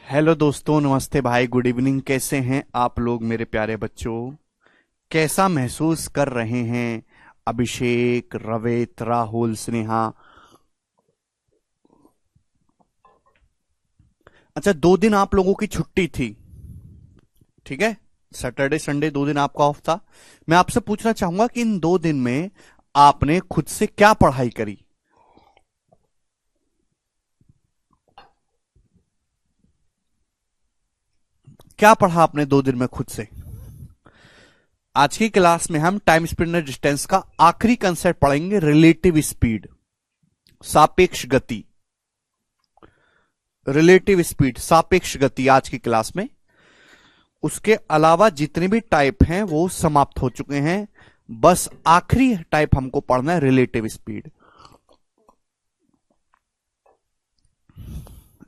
Hello दोस्तों, नमस्ते भाई, गुड इवनिंग। कैसे हैं आप लोग मेरे प्यारे बच्चों? कैसा महसूस कर रहे हैं अभिषेक, रवेत, राहुल, स्नेहा? अच्छा, 2 दिन आप लोगों की छुट्टी थी, ठीक है। सैटरडे संडे 2 दिन आपका ऑफ था। मैं आपसे पूछना चाहूंगा कि इन 2 दिन में आपने खुद से क्या पढ़ाई करी? क्या पढ़ा आपने 2 दिन में खुद से? आज की क्लास में हम टाइम स्पीड एंड डिस्टेंस का आखिरी कंसेप्ट पढ़ेंगे, रिलेटिव स्पीड, सापेक्ष गति। रिलेटिव स्पीड, सापेक्ष गति आज की क्लास में। उसके अलावा जितने भी टाइप हैं वो समाप्त हो चुके हैं। बस आखिरी टाइप हमको पढ़ना है, रिलेटिव स्पीड।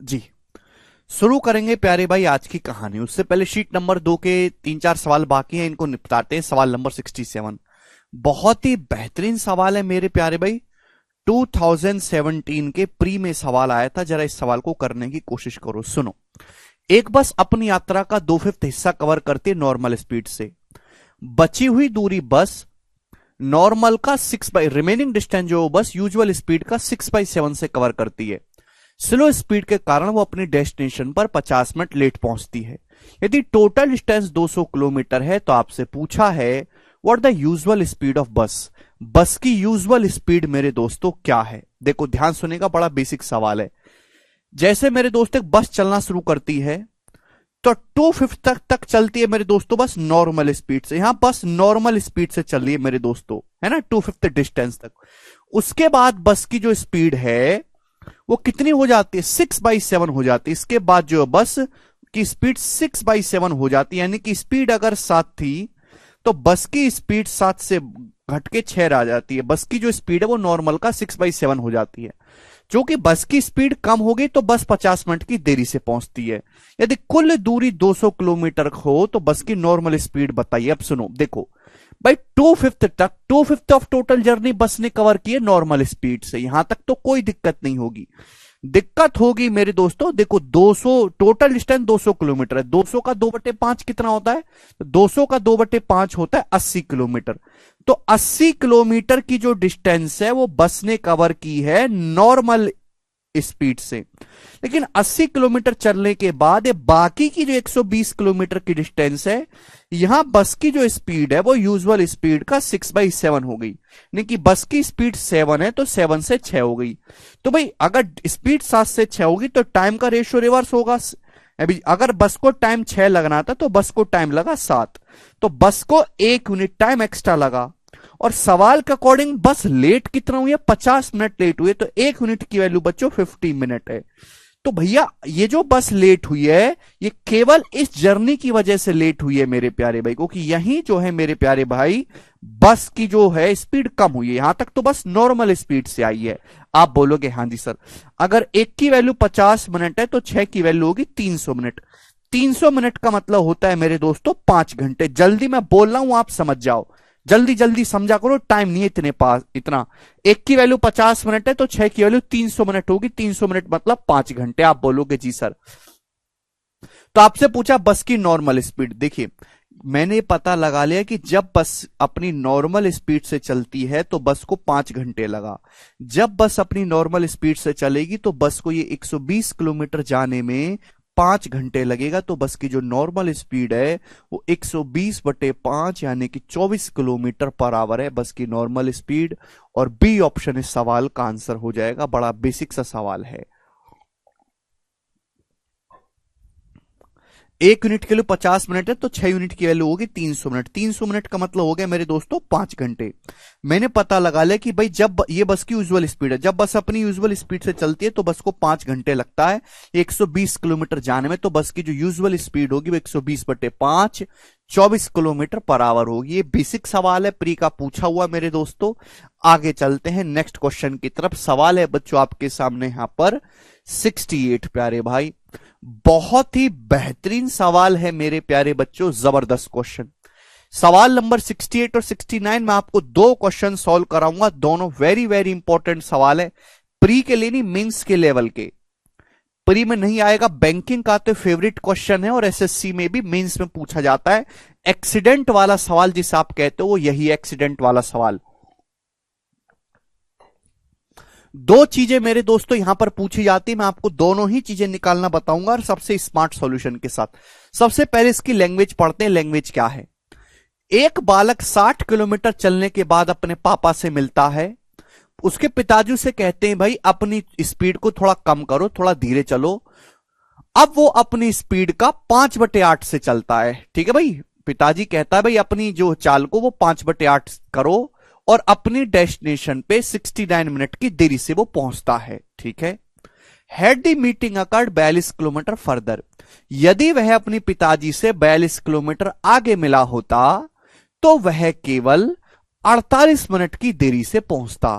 जी, शुरू करेंगे प्यारे भाई आज की कहानी। उससे पहले शीट नंबर 2 के 3-4 सवाल बाकी हैं, इनको निपटाते हैं। सवाल नंबर 67 बहुत ही बेहतरीन सवाल है मेरे प्यारे भाई। 2017 के प्री में सवाल आया था, जरा इस सवाल को करने की कोशिश करो। सुनो, एक बस अपनी यात्रा का 2/5 हिस्सा कवर करती है नॉर्मल स्पीड से। बची हुई दूरी बस नॉर्मल का 6 बाई रिमेनिंग डिस्टेंस जो बस यूजुअल स्पीड का 6/7 से कवर करती है। स्लो स्पीड के कारण वो अपनी डेस्टिनेशन पर 50 मिनट लेट पहुंचती है। यदि टोटल डिस्टेंस 200 किलोमीटर है तो आपसे पूछा है what the usual speed of बस। बस की यूजुअल स्पीड मेरे दोस्तों क्या है? देखो ध्यान सुनेगा, बड़ा बेसिक सवाल है। जैसे मेरे दोस्त एक बस चलना शुरू करती है तो 250 तक चलती है मेरे दोस्तों, बस नॉर्मल स्पीड से। यहां बस नॉर्मल स्पीड से चल रही है मेरे दोस्तों, है ना, 250 डिस्टेंस तक। उसके बाद बस की जो स्पीड है वो कितनी हो जाती है? 6/7 हो जाती है। इसके बाद जो बस की स्पीड 6/7 हो जाती है, यानी कि स्पीड अगर 7 थी तो बस की स्पीड 7 से घट के 6 आ जाती है। बस की जो स्पीड है वो नॉर्मल का 6/7 हो जाती है। क्योंकि बस की स्पीड कम होगी तो बस 50 मिनट की देरी से पहुंचती है। यदि कुल दूरी 200 किलोमीटर हो तो बस की नॉर्मल स्पीड बताइए। अब सुनो, देखो भाई, 2/5 ऑफ टोटल जर्नी बस ने कवर की है नॉर्मल स्पीड से। यहां तक तो कोई दिक्कत नहीं होगी। दिक्कत होगी मेरे दोस्तों, देखो 200 टोटल डिस्टेंस 200 किलोमीटर है। 200 का 2/5 कितना होता है? तो 200 का 2/5 होता है 80 किलोमीटर। तो 80 किलोमीटर की जो डिस्टेंस है वो बस ने कवर की है नॉर्मल स्पीड से। लेकिन 80 किलोमीटर चलने के बाद ये बाकी की जो 120 किलोमीटर की डिस्टेंस है, यहां बस की जो स्पीड है वो यूजुअल स्पीड का 6/7 हो गई। यानी कि बस की स्पीड 7 है तो 7 से 6 हो गई। तो भाई अगर स्पीड 7 से 6 होगी तो टाइम का रेशियो रिवर्स होगा। अभी अगर बस को टाइम 6 लगना था तो बस को टाइम लगा 7, तो बस को 1 यूनिट टाइम एक्स्ट्रा लगा। और सवाल के अकॉर्डिंग बस लेट कितना हुई है? 50 मिनट लेट हुई है, तो 1 यूनिट की वैल्यू बच्चों 50 मिनट है। तो भैया ये जो बस लेट हुई है ये केवल इस जर्नी की वजह से लेट हुई है मेरे प्यारे भाई, क्योंकि यही जो है मेरे प्यारे भाई बस की जो है स्पीड कम हुई है। यहां तक तो बस नॉर्मल स्पीड से आई है। आप बोलोगे हाँ जी सर, अगर एक की वैल्यू 50 मिनट है तो 6 की वैल्यू होगी 300 मिनट। 300 मिनट का मतलब होता है मेरे दोस्तों 5 घंटे। जल्दी मैं बोल रहा हूं, आप समझ जाओ, जल्दी जल्दी समझा करो, टाइम नहीं है इतने पास इतना। एक की वैल्यू 50 मिनट है तो 6 की वैल्यू 300 मिनट होगी। 300 मिनट मतलब 5 घंटे। आप बोलोगे जी सर। तो आपसे पूछा बस की नॉर्मल स्पीड। देखिए मैंने पता लगा लिया कि जब बस अपनी नॉर्मल स्पीड से चलती है तो बस को 5 घंटे लगा। जब बस अपनी नॉर्मल स्पीड से चलेगी तो बस को ये 120 किलोमीटर जाने में 5 घंटे लगेगा। तो बस की जो नॉर्मल स्पीड है वो 120/5 यानी कि 24 किलोमीटर पर आवर है बस की नॉर्मल स्पीड। और बी ऑप्शन इस सवाल का आंसर हो जाएगा। बड़ा बेसिक सा सवाल है। 1 यूनिट के लिए 50 मिनट है तो 6 यूनिट की वैल्यू होगी 300 मिनट। 300 मिनट का मतलब हो गया मेरे दोस्तों 5 घंटे। मैंने पता लगा लिया कि भाई जब ये बस की यूजुअल स्पीड है, जब बस अपनी यूजुअल स्पीड से चलती है तो बस को 5 घंटे लगता है 120 किलोमीटर जाने में। तो बस की जो यूजुअल स्पीड होगी वो 120/5 24 किलोमीटर पर आवर होगी। ये बेसिक सवाल है, प्री का पूछा हुआ मेरे दोस्तों। आगे चलते हैं नेक्स्ट क्वेश्चन की तरफ। सवाल है बच्चों आपके सामने यहां पर 68 प्यारे भाई। बहुत ही बेहतरीन सवाल है मेरे प्यारे बच्चों, जबरदस्त क्वेश्चन। सवाल नंबर 68 और 69 में आपको 2 क्वेश्चन सॉल्व कराऊंगा। दोनों वेरी वेरी इंपॉर्टेंट सवाल है, प्री के लिए नहीं, मेंस के लेवल के। प्री में नहीं आएगा, बैंकिंग का तो फेवरेट क्वेश्चन है और एसएससी में भी मेंस में पूछा जाता है। एक्सीडेंट वाला सवाल जिसे आप कहते हो वो यही एक्सीडेंट वाला सवाल। दो चीजें मेरे दोस्तों यहां पर पूछी जाती है, मैं आपको दोनों ही चीजें निकालना बताऊंगा और सबसे स्मार्ट सॉल्यूशन के साथ। सबसे पहले इसकी लैंग्वेज पढ़ते हैं। लैंग्वेज क्या है? एक बालक 60 किलोमीटर चलने के बाद अपने पापा से मिलता है। उसके पिताजी से कहते हैं भाई अपनी स्पीड को थोड़ा कम करो, थोड़ा धीरे चलो। अब वो अपनी स्पीड का 5/8 से चलता है। ठीक है भाई, पिताजी कहता है भाई अपनी जो चाल को वो 5/8 करो और अपनी डेस्टिनेशन पे 69 मिनट की देरी से वो पहुंचता है। ठीक है। Had the meeting occurred 42 kilometre further, यदि वह अपने पिताजी से 42 किलोमीटर आगे मिला होता तो वह केवल 48 मिनट की देरी से पहुंचता।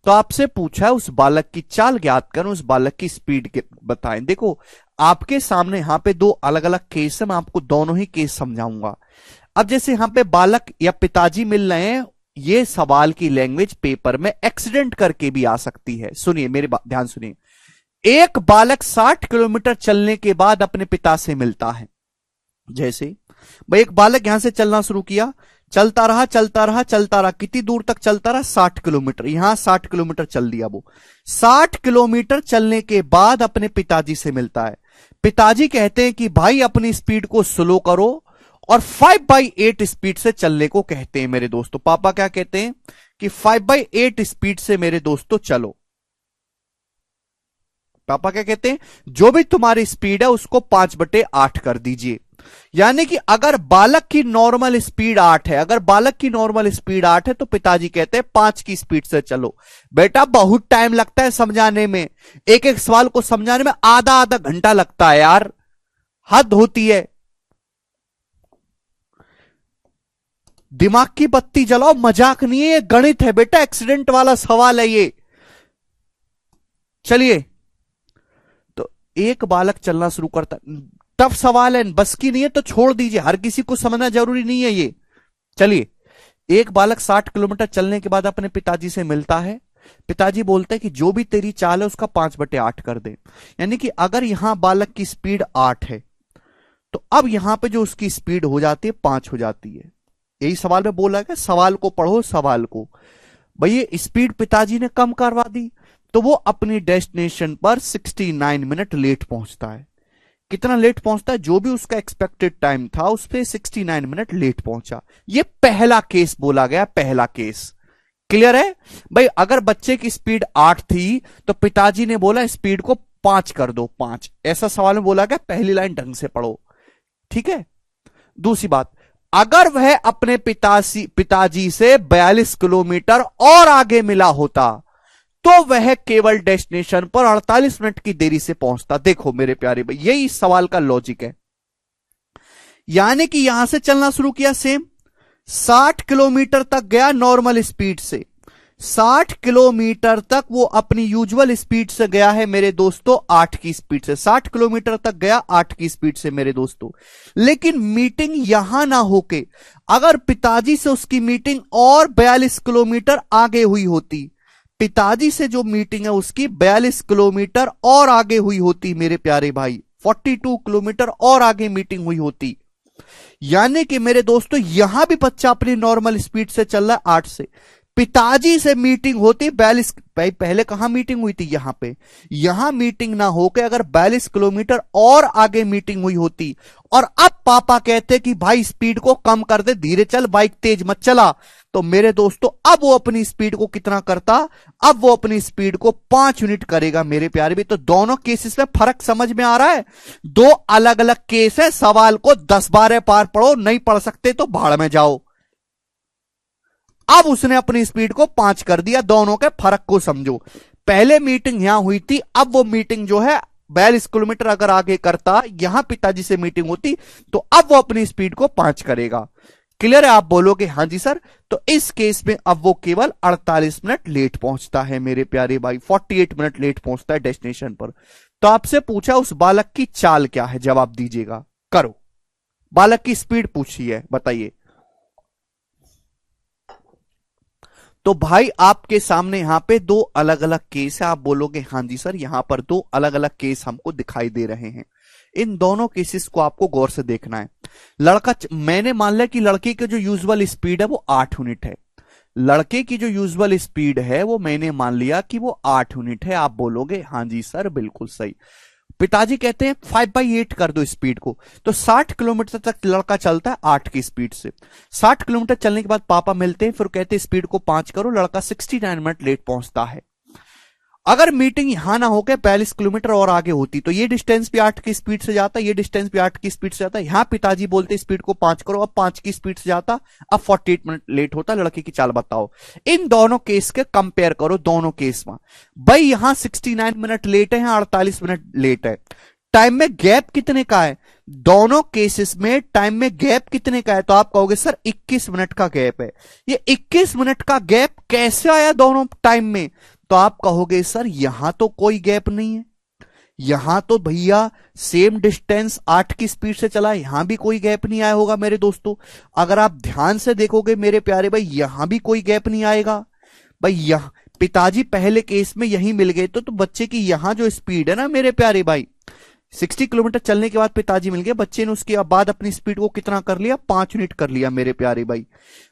तो आपसे पूछा है उस बालक की चाल ज्ञात करें, उस बालक की स्पीड बताएं। देखो आपके सामने यहां पे दो अलग अलग केस है, मैं आपको दोनों ही केस समझाऊंगा। अब जैसे यहां पे बालक या पिताजी मिल रहे हैं, ये सवाल की लैंग्वेज पेपर में एक्सीडेंट करके भी आ सकती है। सुनिए मेरे ध्यान सुनिए। एक बालक 60 किलोमीटर चलने के बाद अपने पिता से मिलता है। जैसे भाई एक बालक यहां से चलना शुरू किया, चलता रहा चलता रहा चलता रहा, कितनी दूर तक चलता रहा? 60 किलोमीटर। यहां 60 किलोमीटर चल दिया वो। 60 किलोमीटर चलने के बाद अपने पिताजी से मिलता है। पिताजी कहते हैं कि भाई अपनी स्पीड को स्लो करो और 5/8 स्पीड से चलने को कहते हैं मेरे दोस्तों। पापा क्या कहते हैं कि 5/8 स्पीड से मेरे दोस्तों चलो। पापा क्या कहते हैं? जो भी तुम्हारी स्पीड है उसको 5/8 कर दीजिए। यानी कि अगर बालक की नॉर्मल स्पीड 8 है, अगर बालक की नॉर्मल स्पीड 8 है तो पिताजी कहते हैं 5 की स्पीड से चलो। बेटा बहुत टाइम लगता है समझाने में, एक एक सवाल को समझाने में आधा आधा घंटा लगता है यार, हद होती है। दिमाग की बत्ती जलाओ, मजाक नहीं है, ये गणित है बेटा, एक्सीडेंट वाला सवाल है ये। चलिए, तो एक बालक चलना शुरू करता, टफ सवाल है, बस की नहीं है तो छोड़ दीजिए, हर किसी को समझना जरूरी नहीं है ये। चलिए, एक बालक 60 किलोमीटर चलने के बाद अपने पिताजी से मिलता है। पिताजी बोलते हैं कि जो भी तेरी चाल है उसका 5/8 कर दे। यानी कि अगर यहां बालक की स्पीड 8 है तो अब यहां पे जो उसकी स्पीड हो जाती है 5 हो जाती है। यही सवाल में बोला गया, सवाल को पढ़ो सवाल को। भाई ये स्पीड पिताजी ने कम करवा दी तो वो अपनी डेस्टिनेशन पर 69 मिनट लेट पहुंचता है। कितना लेट पहुंचता है? जो भी उसका एक्सपेक्टेड टाइम था उस पे 69 मिनट लेट पहुंचा। ये पहला केस बोला गया, पहला केस। क्लियर है भाई? अगर बच्चे की स्पीड 8 थी तो पिताजी ने बोला स्पीड को 5 कर दो, 5। ऐसा सवाल में बोला गया, पहली लाइन ढंग से पढ़ो। ठीक है। दूसरी बात, अगर वह अपने पिताजी से 42 किलोमीटर और आगे मिला होता तो वह केवल डेस्टिनेशन पर 48 मिनट की देरी से पहुंचता। देखो मेरे प्यारे भाई, यही सवाल का लॉजिक है। यानी कि यहां से चलना शुरू किया, सेम 60 किलोमीटर तक गया नॉर्मल स्पीड से, 60 किलोमीटर तक वो अपनी यूजुअल स्पीड से गया है मेरे दोस्तों, 8 की स्पीड से 60 किलोमीटर तक गया 8 की स्पीड से मेरे दोस्तों। लेकिन मीटिंग यहां ना होके अगर पिताजी से उसकी मीटिंग और 42 किलोमीटर आगे हुई होती, पिताजी से जो मीटिंग है उसकी 42 किलोमीटर और आगे हुई होती मेरे प्यारे भाई, 42 किलोमीटर और आगे मीटिंग हुई होती। यानी कि मेरे दोस्तों यहां भी बच्चा अपनी नॉर्मल स्पीड से चल रहा है 8 से, पिताजी से मीटिंग होती 42। पहले कहां मीटिंग हुई थी? यहां पे। यहां मीटिंग ना होकर अगर 42 किलोमीटर और आगे मीटिंग हुई होती और अब पापा कहते कि भाई स्पीड को कम कर दे, धीरे चल, बाइक तेज मत चला, तो मेरे दोस्तों अब वो अपनी स्पीड को कितना करता? अब वो अपनी स्पीड को 5 यूनिट करेगा मेरे प्यारे भी। तो दोनों केसेस में फर्क समझ में आ रहा है? दो अलग अलग केस है, सवाल को 10-12 बार पढ़ो, नहीं पढ़ सकते तो भाड़ में जाओ। अब उसने अपनी स्पीड को 5 कर दिया, दोनों के फर्क को समझो। पहले मीटिंग यहां हुई थी, अब वो मीटिंग जो है 42 किलोमीटर अगर आगे करता, यहां पिताजी से मीटिंग होती, तो अब वो अपनी स्पीड को 5 करेगा। क्लियर है? आप बोलोगे हां जी सर। तो इस केस में अब वो केवल 48 मिनट लेट पहुंचता है मेरे प्यारे भाई, 48 मिनट लेट पहुंचता है डेस्टिनेशन पर। तो आपसे पूछा उस बालक की चाल क्या है, जवाब दीजिएगा। करो, बालक की स्पीड पूछी है, बताइए। तो भाई आपके सामने यहां पे दो अलग अलग केस है। आप बोलोगे हाँ जी सर, यहां पर दो अलग अलग केस हमको दिखाई दे रहे हैं। इन दोनों केसेस को आपको गौर से देखना है। मैंने मान लिया कि लड़के की जो यूजुअल स्पीड है वो 8 यूनिट है। लड़के की जो यूजुअल स्पीड है वो मैंने मान लिया कि वो 8 यूनिट है। आप बोलोगे हाँ जी सर, बिल्कुल सही। पिताजी कहते हैं 5/8 कर दो स्पीड को। तो 60 किलोमीटर तक लड़का चलता है 8 की स्पीड से। 60 किलोमीटर चलने के बाद पापा मिलते हैं, फिर कहते हैं स्पीड को 5 करो। लड़का 69 मिनट लेट पहुंचता है। अगर मीटिंग यहां ना होकर 42 किलोमीटर और आगे होती तो ये डिस्टेंस भी 8 की स्पीड से जाता, ये डिस्टेंस भी 8 की स्पीड से जाता। यहां पिताजी बोलते स्पीड को 5 करो, अब 5 की स्पीड से जाता, अब 48 मिनट लेट होता। लड़के की चाल बताओ। इन दोनों केस के कंपेयर करो। दोनों केस में भाई यहां 69 मिनट लेट है, 48 मिनट लेट है। टाइम में गैप कितने का है? दोनों केसेस में टाइम में गैप कितने का है? तो आप कहोगे सर 21 मिनट का गैप है। ये 21 मिनट का गैप कैसे आया दोनों टाइम में? तो आप कहोगे सर यहां तो कोई गैप नहीं है, यहां तो भैया सेम डिस्टेंस 8 की स्पीड से चला, यहां भी कोई गैप नहीं आया होगा मेरे दोस्तों। अगर आप ध्यान से देखोगे मेरे प्यारे भाई, यहां भी कोई गैप नहीं आएगा भाई। यहां पिताजी पहले केस में यहीं मिल गए तो बच्चे की यहां जो स्पीड है ना मेरे प्यारे भाई, 60 किलोमीटर चलने के बाद पिताजी मिल गए, बच्चे ने उसके बाद अपनी स्पीड को कितना कर लिया? 5 यूनिट कर लिया मेरे प्यारे भाई।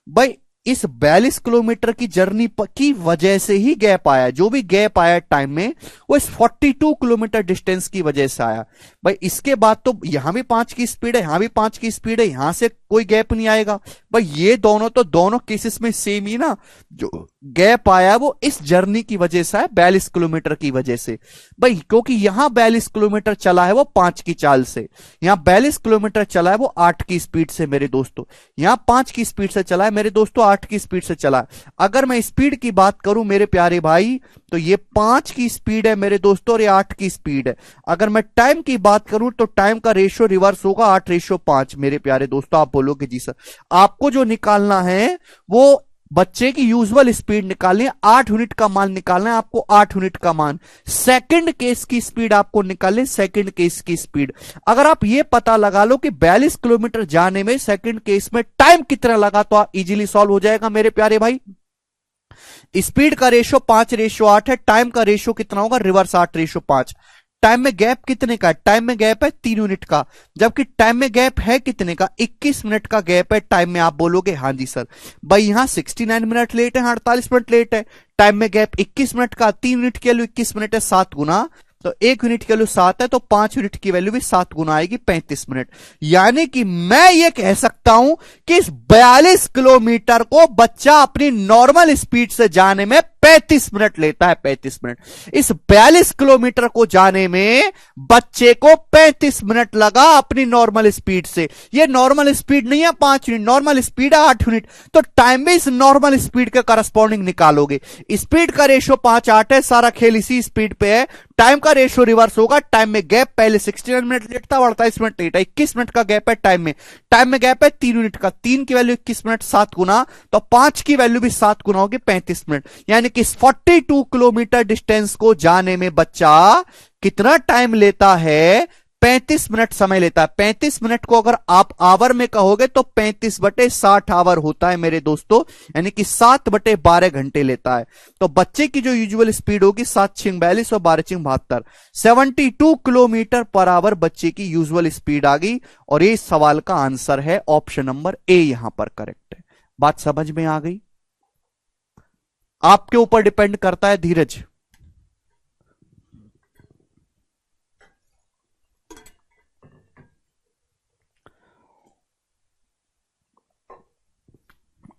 भाई इस 42 किलोमीटर की जर्नी की वजह से ही गैप आया। जो भी गैप आया टाइम में वो इस 42 किलोमीटर डिस्टेंस की वजह से आया। भाई इसके बाद तो यहां भी 5 की स्पीड है, यहां भी 5 की स्पीड है, यहां से कोई गैप नहीं आएगा। भाई ये दोनों तो दोनों केसेस में सेम ही ना। जो गैप आया वो इस जर्नी की वजह से है, 42 किलोमीटर की वजह से। भाई क्योंकि यहां 42 किलोमीटर चला है वो 5 की चाल से, यहां 42 किलोमीटर चला है वो 8 की स्पीड से मेरे दोस्तों, यहां 5 की स्पीड से चला है मेरे दोस्तों, 8 की स्पीड से चला है। अगर मैं स्पीड की बात करूं मेरे प्यारे भाई तो ये 5 की स्पीड है मेरे दोस्तों और ये 8 की स्पीड है। अगर मैं टाइम की बात करूं तो टाइम का रेशियो रिवर्स होगा, 8:5 मेरे प्यारे दोस्तों। आप बोलोगे जी सर, आपको जो निकालना है वो बच्चे की यूजुअल स्पीड निकालनी है, 8 यूनिट का मान निकालना है आपको, 8 यूनिट का मान। सेकंड केस की स्पीड आपको निकालनी, सेकंड केस की स्पीड। अगर आप ये पता लगा लो कि 42 किलोमीटर जाने में सेकंड केस में टाइम कितना लगा तो इजीली सॉल्व हो जाएगा मेरे प्यारे भाई। स्पीड का रेशियो 5:8 है, टाइम का रेशियो कितना होगा? रिवर्स 8:5। टाइम में गैप कितने का? टाइम में गैप है 3 यूनिट का, जबकि टाइम में गैप है कितने का? 21 मिनट का गैप है टाइम में। आप बोलोगे हाँ जी सर। भाई यहां 69 मिनट लेट है, 48 मिनट लेट है। टाइम में गैप 21 मिनट का, 3 यूनिट की वैल्यू 21 मिनट है, 7 गुना, तो 1 यूनिट की वैल्यू 7 है तो 5 यूनिट की वैल्यू भी 7 गुना आएगी, 35 मिनट। यानी कि मैं ये कह सकता हूं कि इस 42 किलोमीटर को बच्चा अपनी नॉर्मल स्पीड से जाने में 35 मिनट लेता है, 35 मिनट। इस 42 किलोमीटर को जाने में बच्चे को 35 मिनट लगा अपनी नॉर्मल स्पीड से। ये नॉर्मल स्पीड नहीं है 5 यूनिट, नॉर्मल स्पीड है 8 यूनिट। तो टाइम में इस नॉर्मल स्पीड के करस्पॉन्डिंग निकालोगे। स्पीड का रेशियो 5:8 है, सारा खेल इसी स्पीड पे है। टाइम का रेशियो रिवर्स होगा, टाइम में गैप पहले 69 मिनट लेट था, 48 मिनट लेट है, 21 मिनट का गैप है टाइम में। टाइम में गैप है 3 यूनिट का, 3 की वैल्यू 21 मिनट, 7 गुना, तो 5 की वैल्यू भी 7 गुना होगी, 35 मिनट। यानी कि 42 किलोमीटर डिस्टेंस को जाने में बच्चा कितना टाइम लेता है? 35 मिनट समय लेता है। 35 मिनट को अगर आप आवर में कहोगे तो 35/60 आवर होता है मेरे दोस्तों, यानी कि 7/12 घंटे लेता है। तो बच्चे की जो यूजुअल स्पीड होगी 7×42 और 12×72, 72 किलोमीटर पर आवर बच्चे की यूजुअल स्पीड आ गई। और ये सवाल का आंसर है ऑप्शन नंबर ए, यहां पर करेक्ट है। बात समझ में आ गई? आपके ऊपर डिपेंड करता है धीरज।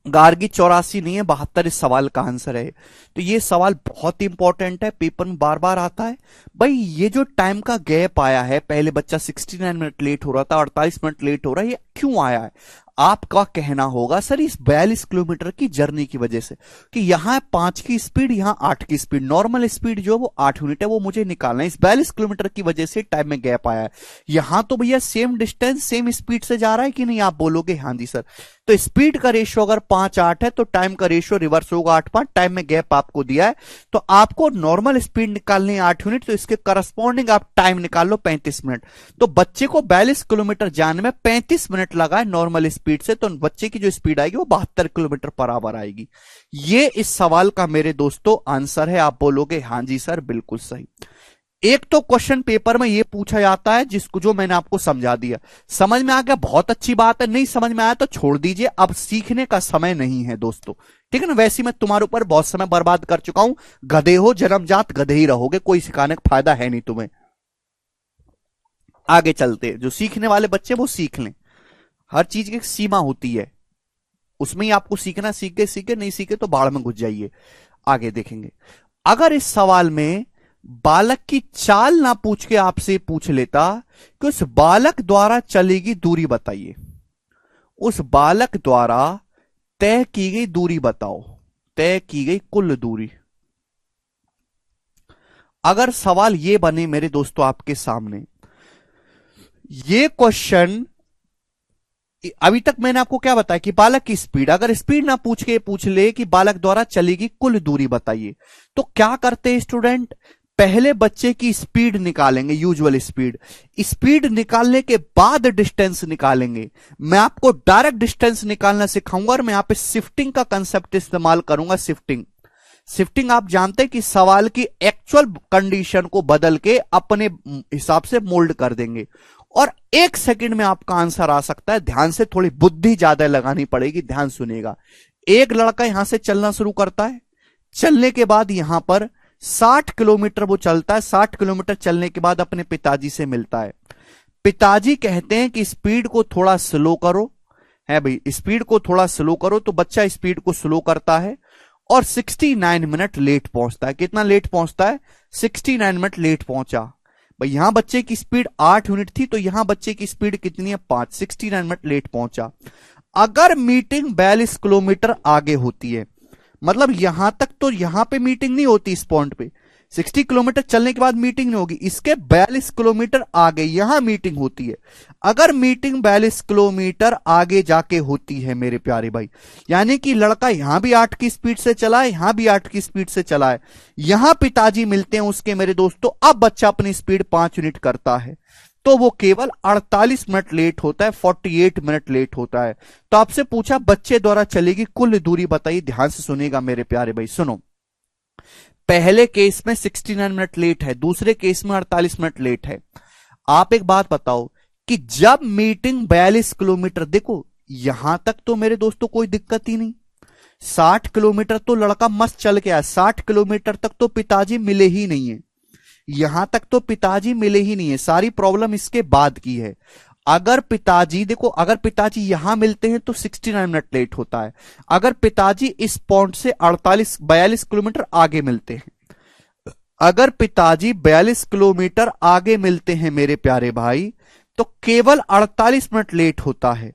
गार्गी 84 नहीं है, 72 इस सवाल का आंसर है। तो ये सवाल बहुत इंपॉर्टेंट है, पेपर में बार बार आता है। भाई ये जो टाइम का गैप आया है, पहले बच्चा 69 मिनट लेट हो रहा था, 48 मिनट लेट हो रहा है, ये क्यों आया है? आपका कहना होगा सर इस 42 किलोमीटर की जर्नी की वजह से, कि यहां 5 की स्पीड, यहां 8 की स्पीड, नॉर्मल स्पीड जो वो 8 यूनिट है, वो मुझे निकालना है। इस 42 किलोमीटर की वजह से टाइम में गैप आया है। यहां तो भैया सेम डिस्टेंस सेम स्पीड से जा रहा है कि नहीं? आप बोलोगे हाँ जी सर। तो स्पीड का रेशियो अगर 5:8 है तो टाइम का रेशियो रिवर्स होगा 8:5। टाइम में गैप आपको दिया है तो आपको नॉर्मल स्पीड निकालनी है 8 यूनिट, तो इसके करस्पॉन्डिंग आप टाइम निकाल लो 35 मिनट। तो बच्चे को 42 किलोमीटर जाने में 35 मिनट लगा है नॉर्मल स्पीड स्पीड से, तो बच्चे की जो स्पीड आएगी वो 72 किलोमीटर पर आवर आएगी। ये इस सवाल का मेरे दोस्तों आंसर है। आप बोलोगे हाँ जी सर बिल्कुल सही। एक तो क्वेश्चन पेपर में ये पूछा जाता है जिसको जो मैंने आपको समझा दिया, समझ में आ गया, बहुत अच्छी बात है। नहीं समझ में आया तो छोड़ दीजिए, अब सीखने का समय नहीं है दोस्तों, ठीक है ना। वैसे मैं तुम्हारे ऊपर बहुत समय बर्बाद कर चुका हूं, गधे हो, जन्मजात गधे ही रहोगे, कोई सिखाने का फायदा है नहीं तुम्हें। आगे चलते, जो सीखने वाले बच्चे वो सीख लें, हर चीज की एक सीमा होती है, उसमें ही आपको सीखना, सीखे सीखे, नहीं सीखे तो बाढ़ में घुस जाइए। आगे देखेंगे, अगर इस सवाल में बालक की चाल ना पूछ के आपसे पूछ लेता कि उस बालक द्वारा चलेगी दूरी बताइए, उस बालक द्वारा तय की गई दूरी बताओ, तय की गई कुल दूरी। अगर सवाल ये बने मेरे दोस्तों आपके सामने, ये क्वेश्चन अभी तक मैंने आपको क्या बताया कि बालक की स्पीड, अगर स्पीड ना पूछ के पूछ ले कि बालक द्वारा चलेगी कुल दूरी बताइए, तो क्या करते हैं स्टूडेंट, पहले बच्चे की स्पीड निकालेंगे, यूजुअल स्पीड, स्पीड निकालने के बाद डिस्टेंस निकालेंगे। मैं आपको डायरेक्ट डिस्टेंस निकालना सिखाऊंगा और मैं यहां पे शिफ्टिंग का कंसेप्ट इस्तेमाल करूंगा। शिफ्टिंग आप जानते हैं कि सवाल की एक्चुअल कंडीशन को बदल के अपने हिसाब से मोल्ड कर देंगे और 1 सेकंड में आपका आंसर आ सकता है। ध्यान से, थोड़ी बुद्धि ज्यादा लगानी पड़ेगी, ध्यान सुनिएगा। एक लड़का यहां से चलना शुरू करता है, चलने के बाद यहां पर 60 किलोमीटर वो चलता है, 60 किलोमीटर चलने के बाद अपने पिताजी से मिलता है। पिताजी कहते हैं कि स्पीड को थोड़ा स्लो करो, है भाई, स्पीड को थोड़ा स्लो करो, तो बच्चा स्पीड को स्लो करता है और 69 मिनट लेट पहुंचता है। कितना लेट पहुंचता है? 69 मिनट लेट पहुंचा। भाई यहां बच्चे की स्पीड 8 यूनिट थी, तो यहां बच्चे की स्पीड कितनी है? 5, 69 मिनट लेट पहुंचा। अगर मीटिंग 42 किलोमीटर आगे होती है, मतलब यहां तक तो यहां पे मीटिंग नहीं होती, इस पॉइंट पे 60 किलोमीटर चलने के बाद मीटिंग नहीं होगी, इसके 42 किलोमीटर आगे यहां मीटिंग होती है। अगर मीटिंग 42 किलोमीटर आगे जाके होती है मेरे प्यारे भाई, यानी कि लड़का यहां भी 8 की स्पीड से चला है, यहां भी 8 की स्पीड से चला है, यहां पिताजी मिलते हैं उसके मेरे दोस्तों, अब बच्चा अपनी स्पीड 5 यूनिट करता है, तो वो केवल 48 मिनट लेट होता है, 48 मिनट लेट होता है। तो आपसे पूछा बच्चे द्वारा चलेगी कुल दूरी बताइए। ध्यान से सुनेगा मेरे प्यारे भाई, सुनो। पहले केस में 69 मिनट लेट है, दूसरे केस में 48 मिनट लेट है। आप एक बात बताओ कि जब मीटिंग 42 किलोमीटर, देखो यहां तक तो मेरे दोस्तों कोई दिक्कत ही नहीं, 60 किलोमीटर तो लड़का मस्त चल के आया, 60 किलोमीटर तक तो पिताजी मिले ही नहीं है, यहां तक तो पिताजी मिले ही नहीं है, सारी प्रॉब्लम इसके बाद की है। अगर पिताजी, देखो अगर पिताजी यहां मिलते हैं तो 69 मिनट लेट होता है, अगर पिताजी इस पॉइंट से 42 किलोमीटर आगे मिलते हैं, अगर पिताजी 42 किलोमीटर आगे मिलते हैं मेरे प्यारे भाई, तो केवल 48 मिनट लेट होता है।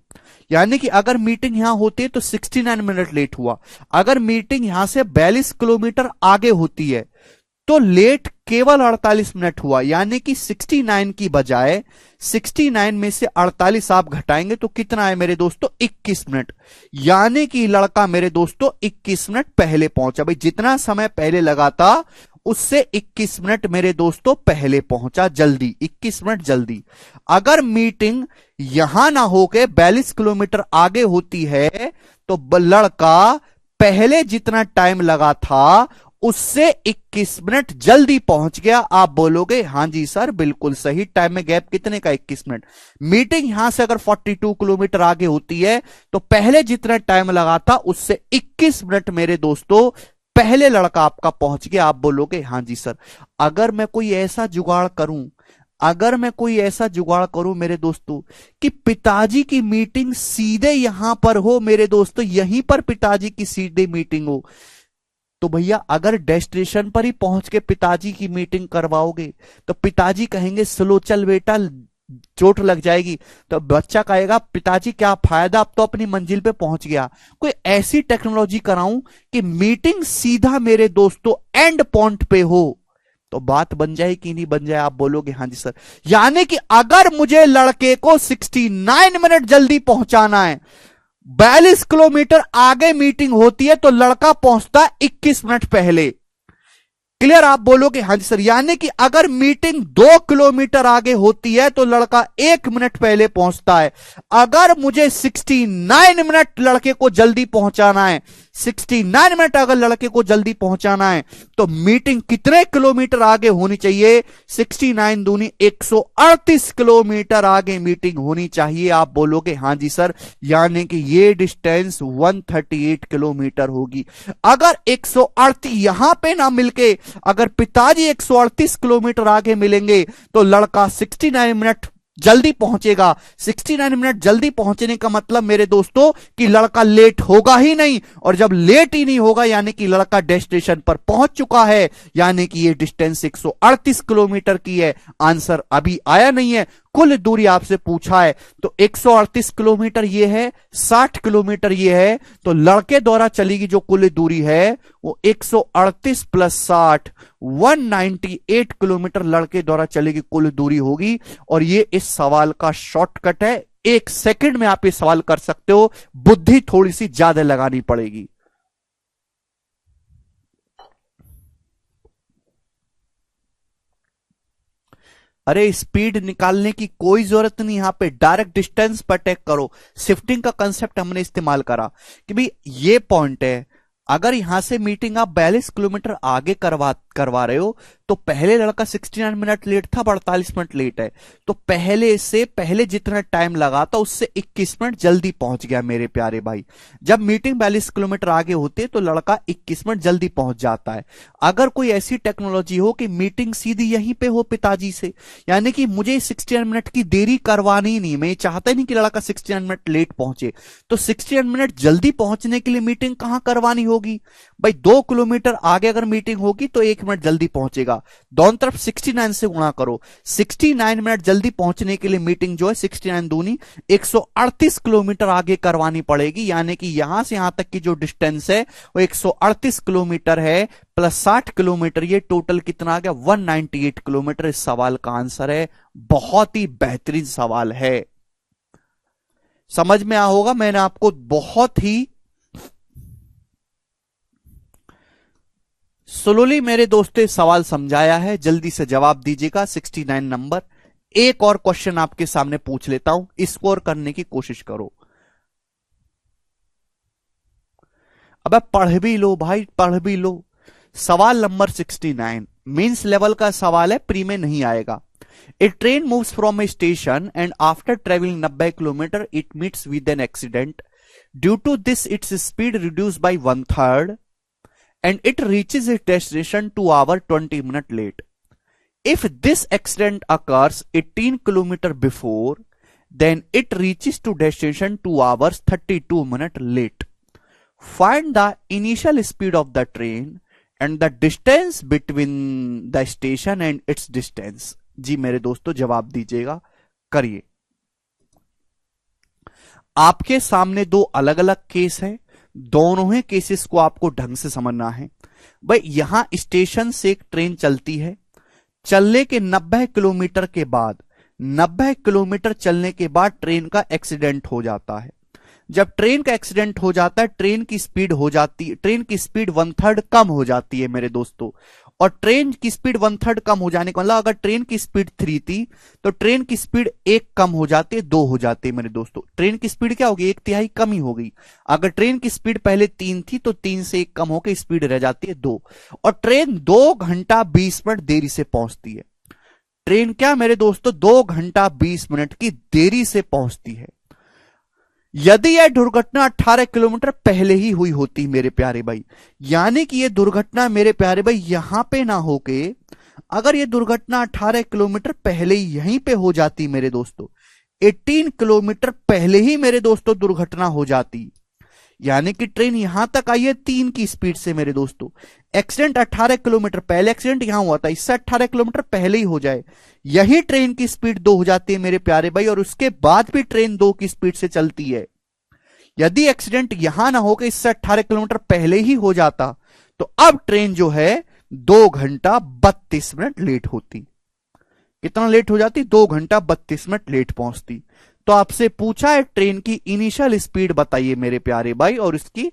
यानी कि अगर मीटिंग यहां होती है तो 69 मिनट लेट हुआ, अगर मीटिंग यहां से 42 किलोमीटर आगे होती है तो लेट केवल 48 मिनट हुआ। यानी कि 69 की बजाय 69 में से 48 आप घटाएंगे तो कितना है मेरे दोस्तों? 21 मिनट। यानी कि लड़का मेरे दोस्तों 21 मिनट पहले पहुंचा। भाई जितना समय पहले लगा था उससे 21 मिनट मेरे दोस्तों पहले पहुंचा, जल्दी, 21 मिनट जल्दी। अगर मीटिंग यहां ना होके 42 किलोमीटर आगे होती है तो लड़का पहले जितना टाइम लगा था उससे 21 मिनट जल्दी पहुंच गया। आप बोलोगे हां जी सर बिल्कुल सही। टाइम में गैप कितने का? 21 मिनट। मीटिंग यहां से अगर 42 किलोमीटर आगे होती है तो पहले जितना टाइम लगा था उससे 21 मिनट मेरे दोस्तों पहले लड़का आपका पहुंच गया। आप बोलोगे हां जी सर। अगर मैं कोई ऐसा जुगाड़ करूं, अगर मैं कोई ऐसा जुगाड़ करूं मेरे दोस्तों कि पिताजी की मीटिंग सीधे यहां पर हो मेरे दोस्तों, यहीं पर पिताजी की सीधे मीटिंग हो, तो भैया अगर डेस्टिनेशन पर ही पहुंच के पिताजी की मीटिंग करवाओगे तो पिताजी कहेंगे स्लो चल बेटा, चोट लग जाएगी, तो बच्चा कहेगा पिताजी क्या फायदा, अब तो अपनी मंजिल पे पहुंच गया। कोई ऐसी टेक्नोलॉजी कराऊं कि मीटिंग सीधा मेरे दोस्तों एंड पॉइंट पे हो, तो बात बन जाए कि नहीं बन जाए? आप बोलोगे हां जी सर। यानी कि अगर मुझे लड़के को 69 मिनट जल्दी पहुंचाना है, 42 किलोमीटर आगे मीटिंग होती है तो लड़का पहुंचता 21 मिनट पहले। क्लियर? आप बोलोगे हाँ जी सर। यानी कि अगर मीटिंग 2 किलोमीटर आगे होती है तो लड़का 1 मिनट पहले पहुंचता है। अगर मुझे 69 मिनट लड़के को जल्दी पहुंचाना है, 69 मिनट अगर लड़के को जल्दी पहुंचाना है, तो मीटिंग कितने किलोमीटर आगे होनी चाहिए? 69 दूनी 138 किलोमीटर आगे मीटिंग होनी चाहिए। आप बोलोगे हाँ जी सर। यानी कि ये डिस्टेंस 138 किलोमीटर होगी। अगर 138 यहां पे ना मिलके अगर पिताजी 138 किलोमीटर आगे मिलेंगे तो लड़का 69 मिनट जल्दी पहुंचेगा। 69 मिनट जल्दी पहुंचने का मतलब मेरे दोस्तों कि लड़का लेट होगा ही नहीं, और जब लेट ही नहीं होगा यानी कि लड़का डेस्टिनेशन पर पहुंच चुका है, यानी कि ये डिस्टेंस 138 किलोमीटर की है। आंसर अभी आया नहीं है, कुल दूरी आपसे पूछा है। तो 138 किलोमीटर ये है, 60 किलोमीटर ये है, तो लड़के द्वारा चलेगी जो कुल दूरी है वो 138 प्लस 60 198 किलोमीटर लड़के द्वारा चलेगी कुल दूरी होगी। और ये इस सवाल का शॉर्टकट है। 1 सेकंड में आप ये सवाल कर सकते हो, बुद्धि थोड़ी सी ज्यादा लगानी पड़ेगी। अरे स्पीड निकालने की कोई जरूरत नहीं, यहां पे डायरेक्ट डिस्टेंस पर अटैक करो। शिफ्टिंग का कंसेप्ट हमने इस्तेमाल करा कि भाई ये पॉइंट है, अगर यहां से मीटिंग आप 42 किलोमीटर आगे करवा रहे हो तो पहले लड़का 69 मिनट लेट था, 48 मिनट लेट है, तो पहले जितना टाइम लगा था उससे 21 मिनट जल्दी पहुंच गया मेरे प्यारे भाई। जब मीटिंग 42 किलोमीटर आगे होते तो लड़का 21 मिनट जल्दी पहुंच जाता है। अगर कोई ऐसी टेक्नोलॉजी हो कि मीटिंग सीधी यहीं पे हो पिताजी से, यानी कि मुझे 69 मिनट की देरी करवानी नहीं, मैं चाहता नहीं कि लड़का 69 मिनट लेट पहुंचे, तो 69 मिनट जल्दी पहुंचने के लिए मीटिंग कहां करवानी होगी भाई? 2 किलोमीटर आगे अगर मीटिंग होगी तो 1 मिनट जल्दी पहुंचेगा। दोनों तरफ 69 से गुणा करो। 69 मिनट जल्दी पहुंचने के लिए मीटिंग जो है 69 दूनी 138 किलोमीटर आगे करवानी पड़ेगी। यानी कि यहां से यहां तक की जो डिस्टेंस है वो 138 किलोमीटर है प्लस 60 किलोमीटर, ये टोटल कितना आ गया? 198 किलोमीटर। इस सवाल का आंसर है। बहुत ही बेहतरीन सवाल है, समझ में आया होगा। मैंने आपको बहुत ही स्लोली मेरे दोस्तों सवाल समझाया है, जल्दी से जवाब दीजिएगा। 69 नंबर। एक और क्वेश्चन आपके सामने पूछ लेता हूं, स्कोर करने की कोशिश करो। अब पढ़ भी लो भाई, पढ़ भी लो। सवाल नंबर 69 मींस लेवल का सवाल है, प्री में नहीं आएगा। A train moves from a station and after travelling 90 kilometre it meets with an accident. Due to this its speed reduce by 1/3 and it reaches its destination 2 hours 20 minutes late. If this accident occurs 18 kilometers before, then it reaches to destination 2 hours 32 minutes late. Find the initial speed of the train and the distance between the station and its distance. जी मेरे दोस्तों जवाब दीजिएगा, करिए। आपके सामने दो अलग अलग केस है, दोनों ही केसेस को आपको ढंग से समझना है। भाई यहां स्टेशन से एक ट्रेन चलती है, चलने के 90 किलोमीटर के बाद 90 किलोमीटर चलने के बाद ट्रेन का एक्सीडेंट हो जाता है। जब ट्रेन का एक्सीडेंट हो जाता है ट्रेन की स्पीड 1/3 कम हो जाती है मेरे दोस्तों। और ट्रेन की स्पीड 1/3 कम हो जाने का मतलब अगर ट्रेन की स्पीड 3 थी तो ट्रेन की स्पीड 1 कम हो जाती है, 2 हो जाती है मेरे दोस्तों। ट्रेन की स्पीड क्या होगी? 1/3 कम ही हो गई। अगर ट्रेन की स्पीड पहले 3 थी तो 3 से 1 कम होकर स्पीड रह जाती है 2। और ट्रेन 2 घंटा 20 मिनट देरी से पहुंचती है। ट्रेन क्या मेरे दोस्तों 2 घंटा 20 मिनट की देरी से पहुंचती है। यदि यह दुर्घटना 18 किलोमीटर पहले ही हुई होती मेरे प्यारे भाई, यानी कि यह दुर्घटना मेरे प्यारे भाई यहां पे ना होके अगर यह दुर्घटना 18 किलोमीटर पहले ही यहीं पे हो जाती मेरे दोस्तों, 18 किलोमीटर पहले ही मेरे दोस्तों दुर्घटना हो जाती, यानी कि ट्रेन यहां तक आई है 3 की स्पीड से मेरे दोस्तों। एक्सीडेंट 18 किलोमीटर पहले एक्सीडेंट यहां हुआ था, इससे 18 किलोमीटर पहले ही हो जाए, यही ट्रेन की स्पीड 2 हो जाती है मेरे प्यारे भाई, और उसके बाद भी ट्रेन 2 की स्पीड से चलती है। यदि एक्सीडेंट यहां ना होकर इससे 18 किलोमीटर पहले ही हो जाता तो अब ट्रेन जो है 2 घंटा 32 मिनट लेट होती। कितना लेट हो जाती? 2 घंटा 32 मिनट लेट पहुंचती। तो आपसे पूछा है ट्रेन की इनिशियल स्पीड बताइए मेरे प्यारे भाई और इसकी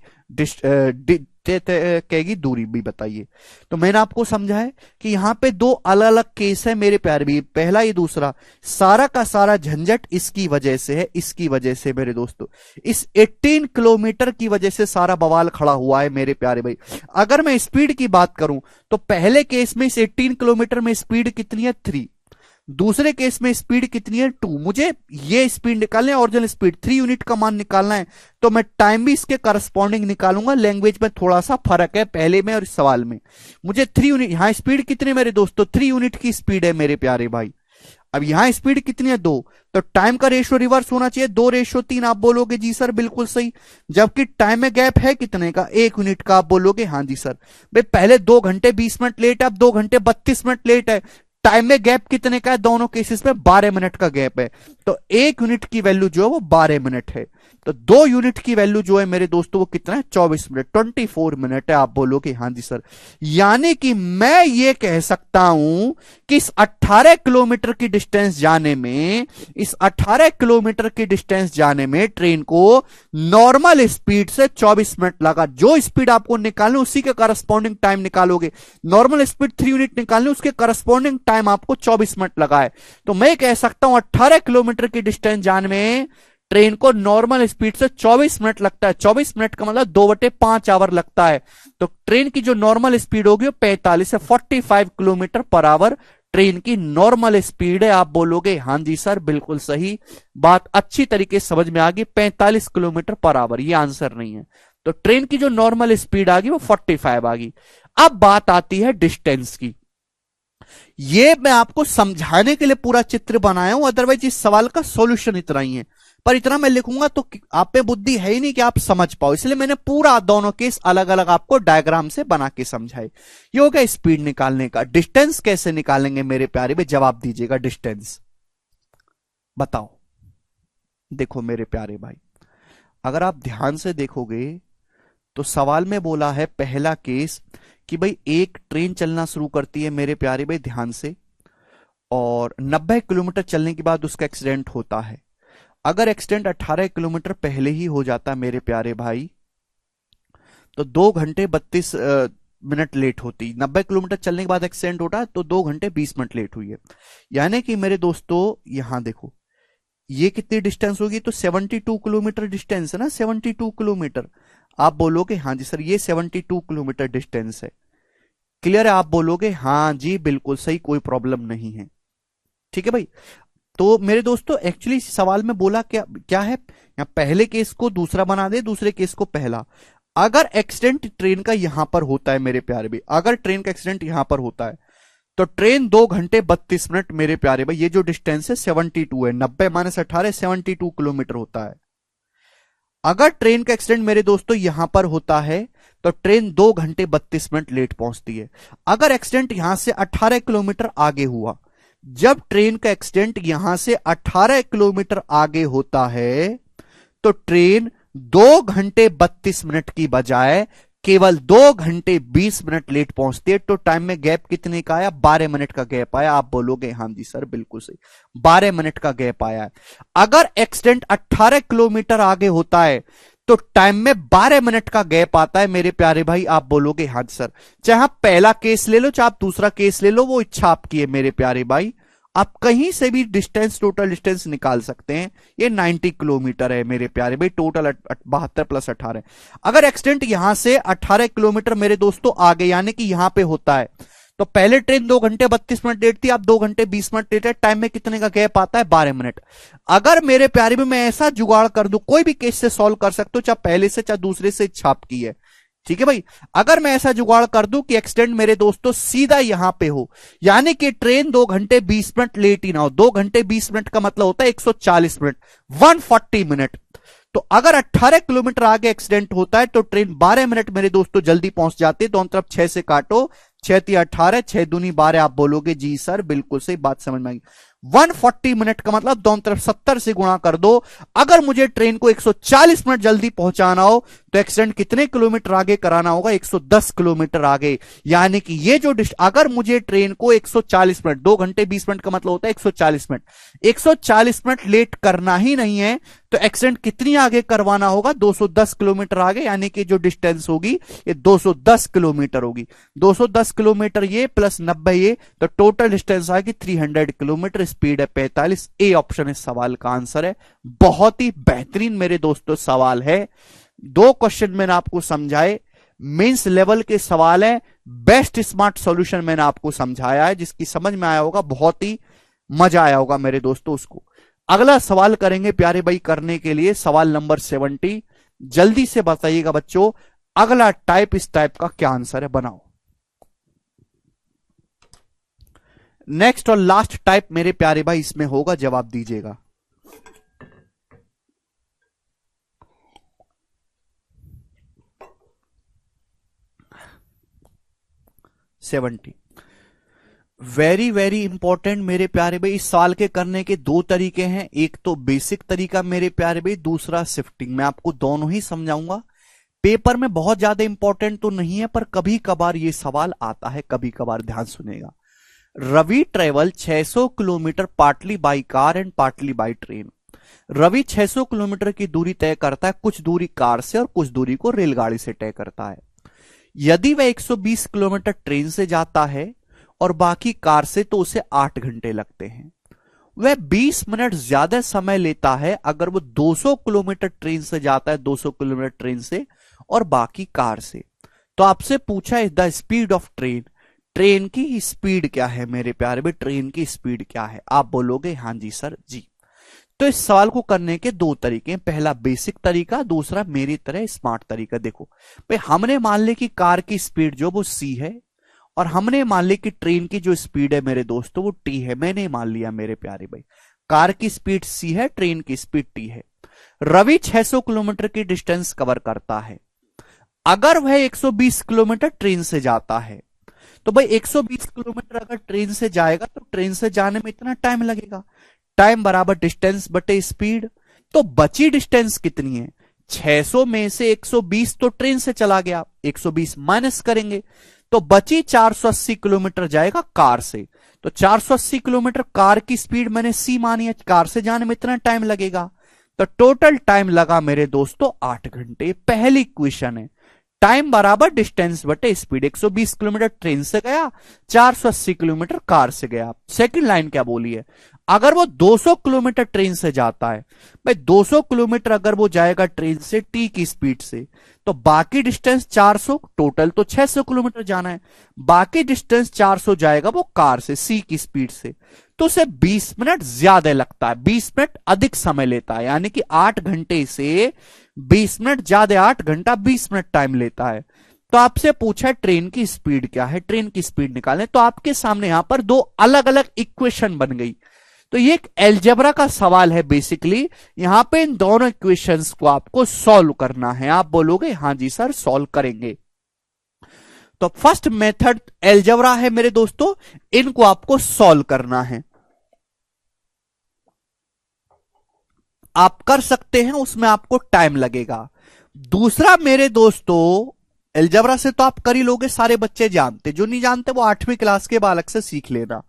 कहेगी दूरी भी बताइए। तो मैंने आपको समझा है कि यहां पे दो अलग अलग केस है मेरे प्यारे भाई, पहला ये दूसरा। सारा का सारा झंझट इसकी वजह से है, इसकी वजह से मेरे दोस्तों, इस 18 किलोमीटर की वजह से सारा बवाल खड़ा हुआ है मेरे प्यारे भाई। अगर मैं स्पीड की बात करूं तो पहले केस में इस 18 किलोमीटर में स्पीड कितनी है 3, दूसरे केस में स्पीड कितनी है 2। मुझे ये स्पीड निकालनी है, ओरिजिनल स्पीड 3 यूनिट का मान निकालना है, तो मैं टाइम भी इसके करस्पॉन्डिंग निकालूंगा। लैंग्वेज में थोड़ा सा फर्क है पहले में और इस सवाल में। मुझे 3 यूनिट, यहां स्पीड कितनी मेरे दोस्तों 3 यूनिट की स्पीड है मेरे प्यारे भाई। अब यहां स्पीड कितनी है 2, तो टाइम का रेशियो रिवर्स होना चाहिए 2:3। आप बोलोगे जी सर बिल्कुल सही, जबकि टाइम में गैप है कितने का 1 यूनिट का। आप बोलोगे हाँ जी सर। भाई पहले 2 घंटे 20 मिनट लेट है, अब 2 घंटे 32 मिनट लेट है। टाइम में गैप कितने का है, दोनों केसेस में 12 मिनट का गैप है, तो 1 यूनिट की वैल्यू जो है वो 12 मिनट है। तो 2 यूनिट की वैल्यू जो है मेरे दोस्तों वो कितना है 24 मिनट, 24 मिनट है। आप बोलोगे हाँ जी सर। यानी कि मैं ये कह सकता हूं कि इस 18 किलोमीटर की डिस्टेंस जाने में, इस 18 किलोमीटर की डिस्टेंस जाने में ट्रेन को नॉर्मल स्पीड से 24 मिनट लगा। जो स्पीड आपको निकालनी उसी के करस्पॉन्डिंग टाइम निकालोगे। नॉर्मल स्पीड 3 यूनिट निकालनी, उसके करस्पॉन्डिंग टाइम आपको 24 मिनट लगा है। तो मैं कह सकता हूं 18 किलोमीटर की डिस्टेंस जाने में ट्रेन को नॉर्मल स्पीड से 24 मिनट लगता है। 24 मिनट का मतलब 2/5 आवर लगता है। तो ट्रेन की जो नॉर्मल स्पीड होगी वो 45 से 45 किलोमीटर पर आवर ट्रेन की नॉर्मल स्पीड है। आप बोलोगे हाँ जी सर बिल्कुल सही, बात अच्छी तरीके से समझ में आ गई। 45 किलोमीटर पर आवर ये आंसर नहीं है। तो ट्रेन की जो नॉर्मल स्पीड आ गई वो 45 आ गई। अब बात आती है डिस्टेंस की। ये मैं आपको समझाने के लिए पूरा चित्र बनाया हूं, अदरवाइज इस सवाल का सॉल्यूशन इतना ही है। पर इतना मैं लिखूंगा तो आप में बुद्धि है ही नहीं कि आप समझ पाओ, इसलिए मैंने पूरा दोनों केस अलग अलग आपको डायग्राम से बना के समझाए। ये हो गया स्पीड निकालने का। डिस्टेंस कैसे निकालेंगे मेरे प्यारे भाई, जवाब दीजिएगा। डिस्टेंस बताओ। देखो मेरे प्यारे भाई, अगर आप ध्यान से देखोगे तो सवाल में बोला है पहला केस कि भाई एक ट्रेन चलना शुरू करती है मेरे प्यारे भाई, ध्यान से, और 90 किलोमीटर चलने के बाद उसका एक्सीडेंट होता है। अगर एक्सीडेंट 18 किलोमीटर पहले ही हो जाता मेरे प्यारे भाई तो 2 घंटे 32 मिनट लेट होती। 90 किलोमीटर चलने के बाद एक्सीडेंट होता तो 2 घंटे 20 मिनट लेट हुई है। यानी कि मेरे दोस्तों यहां देखो ये कितनी डिस्टेंस होगी, तो 72 किलोमीटर डिस्टेंस है ना, 72 किलोमीटर। आप बोलोगे हाँ जी सर ये 72 किलोमीटर डिस्टेंस है। क्लियर है? आप बोलोगे हाँ जी बिल्कुल सही, कोई प्रॉब्लम नहीं है। ठीक है भाई। तो मेरे दोस्तों एक्चुअली सवाल में बोला क्या क्या है, या पहले केस को दूसरा बना दे, दूसरे केस को पहला। अगर एक्सीडेंट ट्रेन का यहां पर होता है मेरे प्यारे भाई, अगर ट्रेन का एक्सीडेंट यहां पर होता है तो ट्रेन 2 घंटे 32 मिनट मेरे प्यारे भाई, ये जो डिस्टेंस है 72 है, 90 - 18 72 किलोमीटर होता है। अगर ट्रेन का एक्सीडेंट मेरे दोस्तों यहां पर होता है तो ट्रेन 2 घंटे 32 मिनट लेट पहुंचती है। अगर एक्सीडेंट यहां से 18 किलोमीटर आगे हुआ, जब ट्रेन का एक्सीडेंट यहां से 18 किलोमीटर आगे होता है तो ट्रेन 2 घंटे 32 मिनट की बजाय केवल 2 घंटे 20 मिनट लेट पहुंचती है। तो टाइम में गैप कितने का आया, 12 मिनट का गैप आया। आप बोलोगे हाँ जी सर बिल्कुल सही, 12 मिनट का गैप आया है। अगर एक्सीडेंट 18 किलोमीटर आगे होता है तो टाइम में 12 मिनट का गैप आता है मेरे प्यारे भाई। आप बोलोगे हाँ सर। चाहे आप पहला केस ले लो चाहे आप दूसरा केस ले लो, वो इच्छा आपकी है मेरे प्यारे भाई। आप कहीं से भी डिस्टेंस, टोटल डिस्टेंस निकाल सकते हैं। ये 90 किलोमीटर है मेरे प्यारे भाई, टोटल 72 + 18। अगर एक्सीडेंट यहां से 18 किलोमीटर मेरे दोस्तों आगे यानी कि यहां पे होता है तो पहले ट्रेन 2 घंटे 32 मिनट लेट थी, आप 2 घंटे 20 मिनट लेट है। टाइम में कितने का गैप आता है, 12 मिनट। अगर मेरे प्यारे में मैं ऐसा जुगाड़ कर दूं, कोई भी केस से सॉल्व कर सकते हो, चाहे पहले से चाहे दूसरे से, छाप की है। ठीक है भाई। अगर मैं ऐसा जुगाड़ कर दूं कि एक्सीडेंट मेरे दोस्तों सीधा यहां पे हो, यानी कि ट्रेन 2 घंटे 20 मिनट लेट ही ना हो। 2 घंटे 20 मिनट का मतलब होता है 140 मिनट, 140 मिनट। तो अगर 18 किलोमीटर आगे एक्सीडेंट होता है तो ट्रेन 12 मिनट मेरे दोस्तों जल्दी पहुंच जाती है। दोनों तरफ 6 से काटो, 6 × 18, 6 दूनी 12। आप बोलोगे जी सर बिल्कुल सही, बात समझ में आई। 140 मिनट का मतलब दोनों तरफ 70 से गुणा कर दो। अगर मुझे ट्रेन को 140 मिनट जल्दी पहुंचाना हो तो एक्सीडेंट कितने किलोमीटर आगे कराना होगा? 110 किलोमीटर आगे। यानी कि ये जो अगर मुझे ट्रेन को 140 मिनट, 2 घंटे 20 मिनट का मतलब होता है 140 मिनट, 140 मिनट लेट करना ही नहीं है, तो एक्सीडेंट कितनी आगे करवाना होगा? 210 किलोमीटर आगे। यानी कि जो डिस्टेंस होगी ये 210 किलोमीटर होगी। 210 किलोमीटर ये प्लस 90 ये, तो टोटल डिस्टेंस आएगी 300 किलोमीटर। स्पीड है 45। ए ऑप्शन इस सवाल का आंसर है। बहुत ही बेहतरीन मेरे दोस्तों सवाल है। 2 क्वेश्चन मैंने आपको समझाए, मेंस लेवल के सवाल है। बेस्ट स्मार्ट सॉल्यूशन मैंने आपको समझाया है, जिसकी समझ में आया होगा, बहुत ही मजा आया होगा मेरे दोस्तों उसको। अगला सवाल करेंगे प्यारे भाई करने के लिए, सवाल नंबर 70। जल्दी से बताइएगा बच्चों, अगला टाइप इस टाइप का क्या आंसर है, बनाओ। नेक्स्ट और लास्ट टाइप मेरे प्यारे भाई इसमें होगा, जवाब दीजिएगा। वेरी वेरी इंपॉर्टेंट मेरे प्यारे भाई। इस सवाल के करने के 2 तरीके हैं, एक तो बेसिक तरीका मेरे प्यारे भाई, दूसरा शिफ्टिंग। मैं आपको दोनों ही समझाऊंगा। पेपर में बहुत ज्यादा इंपॉर्टेंट तो नहीं है, पर कभी कभार ये सवाल आता है, कभी कभार। ध्यान सुनेगा। Ravi travel 600 kilometre partly by car and partly by train. Ravi 600 kilometre की दूरी तय करता है, कुछ दूरी कार से और कुछ दूरी को रेलगाड़ी से तय करता है। यदि वह 120 किलोमीटर ट्रेन से जाता है और बाकी कार से, तो उसे 8 घंटे लगते हैं। वह 20 मिनट ज्यादा समय लेता है अगर वो 200 किलोमीटर ट्रेन से जाता है, 200 किलोमीटर ट्रेन से और बाकी कार से। तो आपसे पूछा है the speed of train, train की स्पीड क्या है मेरे प्यारे भाई, ट्रेन की स्पीड क्या है? आप बोलोगे हाँ जी सर जी। तो इस सवाल को करने के 2 तरीके हैं, पहला बेसिक तरीका, दूसरा मेरी तरह स्मार्ट तरीका। देखो भाई, हमने मान ली कि कार की स्पीड जो वो c है, और हमने मान ली कि ट्रेन की जो स्पीड है मेरे दोस्तों वो t है। मैंने मान लिया मेरे प्यारे भाई, कार की स्पीड c है, ट्रेन की स्पीड t है। रवि 600 किलोमीटर की डिस्टेंस कवर करता है। अगर वह 120 किलोमीटर ट्रेन से जाता है, तो भाई 120 किलोमीटर अगर ट्रेन से जाएगा तो ट्रेन से जाने में इतना टाइम लगेगा। टाइम बराबर डिस्टेंस बटे स्पीड। तो बची डिस्टेंस कितनी है? 600 में से 120 तो ट्रेन से चला गया, 120 माइनस करेंगे तो बची 480 किलोमीटर जाएगा कार से। तो 480 किलोमीटर कार की स्पीड मैंने c मानी है, कार से जाने में इतना टाइम लगेगा। तो टोटल टाइम लगा मेरे दोस्तों 8 घंटे। पहली इक्वेशन है टाइम बराबर डिस्टेंस बटे स्पीड। 120 किलोमीटर ट्रेन से गया, 480 किलोमीटर कार से गया। सेकंड लाइन क्या बोली है? अगर वो 200 किलोमीटर ट्रेन से जाता है, भाई 200 किलोमीटर अगर वो जाएगा ट्रेन से t की स्पीड से, तो बाकी डिस्टेंस 400, टोटल तो 600 किलोमीटर जाना है, बाकी डिस्टेंस 400 जाएगा वो कार से c की स्पीड से। तो उसे 20 मिनट ज्यादा लगता है, 20 मिनट अधिक समय लेता है। यानी कि 8 घंटे से 20 मिनट ज्यादा, 8 घंटा 20 मिनट टाइम लेता है। तो आपसे पूछा है ट्रेन की स्पीड क्या है, ट्रेन की स्पीड निकालें। तो आपके सामने यहां पर 2 अलग अलग इक्वेशन बन गई। तो ये एक अलजेब्रा का सवाल है बेसिकली। यहां पे इन दोनों इक्वेशंस को आपको सॉल्व करना है। आप बोलोगे हाँ जी सर सॉल्व करेंगे। तो फर्स्ट मेथड अलजेब्रा है मेरे दोस्तों, इनको आपको सॉल्व करना है। आप कर सकते हैं, उसमें आपको टाइम लगेगा। दूसरा मेरे दोस्तों, अलजेब्रा से तो आप कर ही लोगे, सारे बच्चे जानते, जो नहीं जानते वो 8वीं क्लास के बालक से सीख लेना।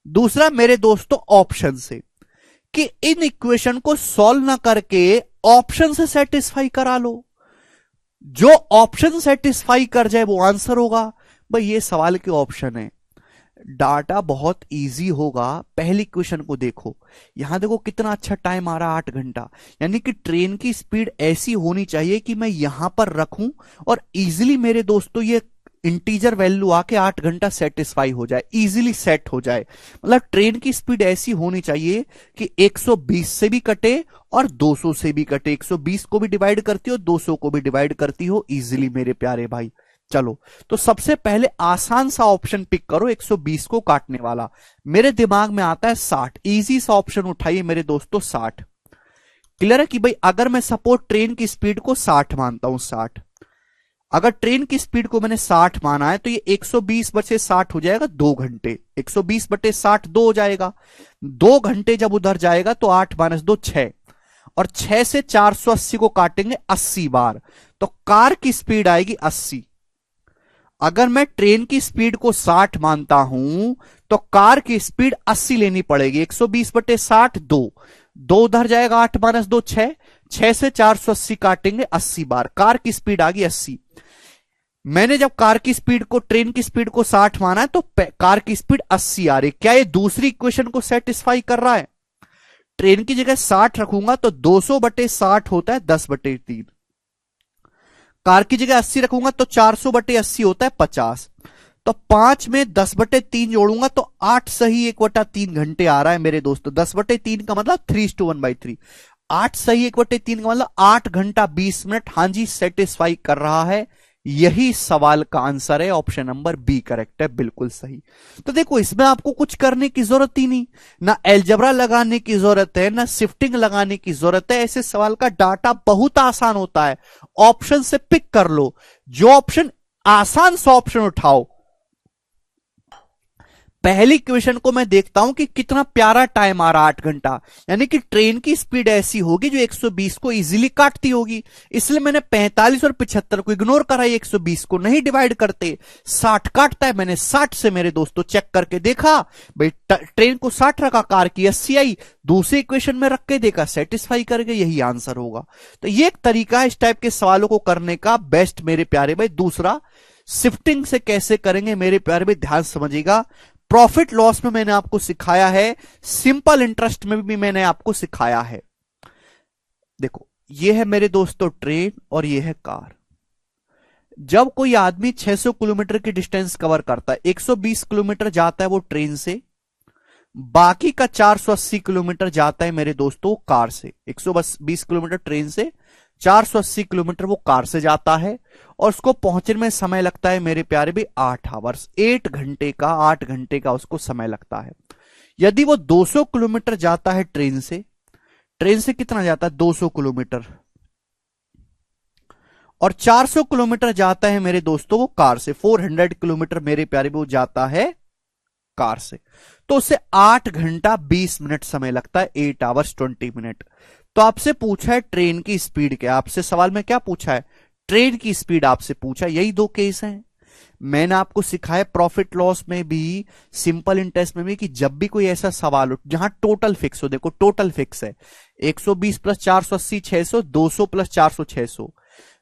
दूसरा मेरे दोस्तों ऑप्शन से, कि इन इक्वेशन को सॉल्व ना करके ऑप्शन से सेटिस्फाई करा लो। जो ऑप्शन सेटिस्फाई कर जाए वो आंसर होगा। भाई ये सवाल के ऑप्शन है, डाटा बहुत इजी होगा। पहली इक्वेशन को देखो, यहां देखो कितना अच्छा टाइम आ रहा, 8 घंटा। यानी कि ट्रेन की स्पीड ऐसी होनी चाहिए कि मैं यहां पर रखूं और इजीली मेरे दोस्तों ये इंटीजर वैल्यू आके 8 घंटा सेटिस्फाई हो जाए, इजीली सेट हो जाए। मतलब ट्रेन की स्पीड ऐसी होनी चाहिए कि 120 से भी कटे और 200 से भी कटे, 120 को भी डिवाइड करती हो, 200 को भी डिवाइड करती हो इजीली मेरे प्यारे भाई। चलो तो सबसे पहले आसान सा ऑप्शन पिक करो, 120 को काटने वाला। मेरे दिमाग में आता है 60। इजी सा ऑप्शन उठाइए मेरे दोस्तों, 60। क्लियर है कि भाई अगर मैं सपोर्ट ट्रेन की स्पीड को 60 मानता हूं, 60, अगर ट्रेन की स्पीड को मैंने 60 माना है, तो ये 120 बटे 60 हो जाएगा 2 घंटे। 120 बटे 60 2 हो जाएगा, 2 घंटे जब उधर जाएगा तो 8 माइनस 2 6, और 6 से 480 को काटेंगे 80 बार, तो कार की स्पीड आएगी 80। अगर मैं ट्रेन की स्पीड को 60 मानता हूं तो कार की स्पीड 80 लेनी पड़ेगी। 120/60 2 उधर जाएगा, 8 - 2 6 से 480 काटेंगे 80 बार, कार की स्पीड आ गई 80। मैंने जब कार की स्पीड को ट्रेन की स्पीड को 60 माना है तो कार की स्पीड 80 आ रही। क्या ये दूसरी इक्वेशन को सेटिस्फाई कर रहा है? ट्रेन की जगह 60 रखूंगा तो 200/60 होता है 10/3। कार की जगह 80 रखूंगा तो 400/80 होता है 50। तो 5 में 10/3 जोड़ूंगा तो 8 सही 1/3 घंटे आ रहा है मेरे दोस्तों। 10/3 का मतलब 3:1/3। 8 सही 1/3 का मतलब 8 घंटा 20 मिनट। हां जी, सेटिस्फाई कर रहा है। यही सवाल का आंसर है, ऑप्शन नंबर बी करेक्ट है, बिल्कुल सही। तो देखो, इसमें आपको कुछ करने की जरूरत ही नहीं, ना अलजेब्रा लगाने की जरूरत है, ना शिफ्टिंग लगाने की जरूरत है। ऐसे सवाल का डाटा बहुत आसान होता है, ऑप्शन से पिक कर लो, जो ऑप्शन आसान से ऑप्शन उठाओ। पहली क्वेश्चन को मैं देखता हूं कि कितना प्यारा टाइम आ रहा, 8 घंटा, यानी कि ट्रेन की स्पीड ऐसी होगी जो 120 को इजीली काटती होगी। इसलिए मैंने 45 और 75 को इग्नोर करा, 120 को नहीं डिवाइड करते, 60 काटता है। मैंने 60 से मेरे दोस्तों चेक करके देखा, भाई ट्रेन को 60 रखा, कार की 80 आई, दूसरी इक्वेशन में रख के देखा, सेटिस्फाई करके यही आंसर होगा। तो ये एक तरीका है इस टाइप के सवालों को करने का बेस्ट मेरे प्यारे भाई। दूसरा, शिफ्टिंग से कैसे करेंगे मेरे प्यारे भाई, ध्यान समझिएगा। प्रॉफिट लॉस में मैंने आपको सिखाया है, सिंपल इंटरेस्ट में भी मैंने आपको सिखाया है। देखो, ये है मेरे दोस्तों ट्रेन और ये है कार। जब कोई आदमी 600 किलोमीटर की डिस्टेंस कवर करता है, 120 किलोमीटर जाता है वो ट्रेन से, बाकी का 480 किलोमीटर जाता है मेरे दोस्तों कार से। 120 किलोमीटर ट्रेन से, 480 किलोमीटर वो कार से जाता है, और उसको पहुंचने में समय लगता है मेरे प्यारे भी 8 आवर्स, 8 घंटे का उसको समय लगता है। यदि वो 200 किलोमीटर जाता है ट्रेन से कितना जाता है 200 किलोमीटर, और 400 किलोमीटर जाता है मेरे दोस्तों वो कार से, 400 किलोमीटर मेरे प्यारे भी वो जाता है कार से, तो उसे 8 घंटा 20 मिनट समय लगता है, 8 आवर्स 20 मिनट। तो आपसे पूछा है ट्रेन की स्पीड क्या, आपसे सवाल में क्या पूछा है, ट्रेन की स्पीड आपसे पूछा। यही दो केस हैं। मैंने आपको सिखाया प्रॉफिट लॉस में भी, सिंपल इंटरेस्ट में भी, कि जब भी कोई ऐसा सवाल हो जहां टोटल फिक्स हो, देखो टोटल फिक्स है 120 + 480 600, 200 + 400 600,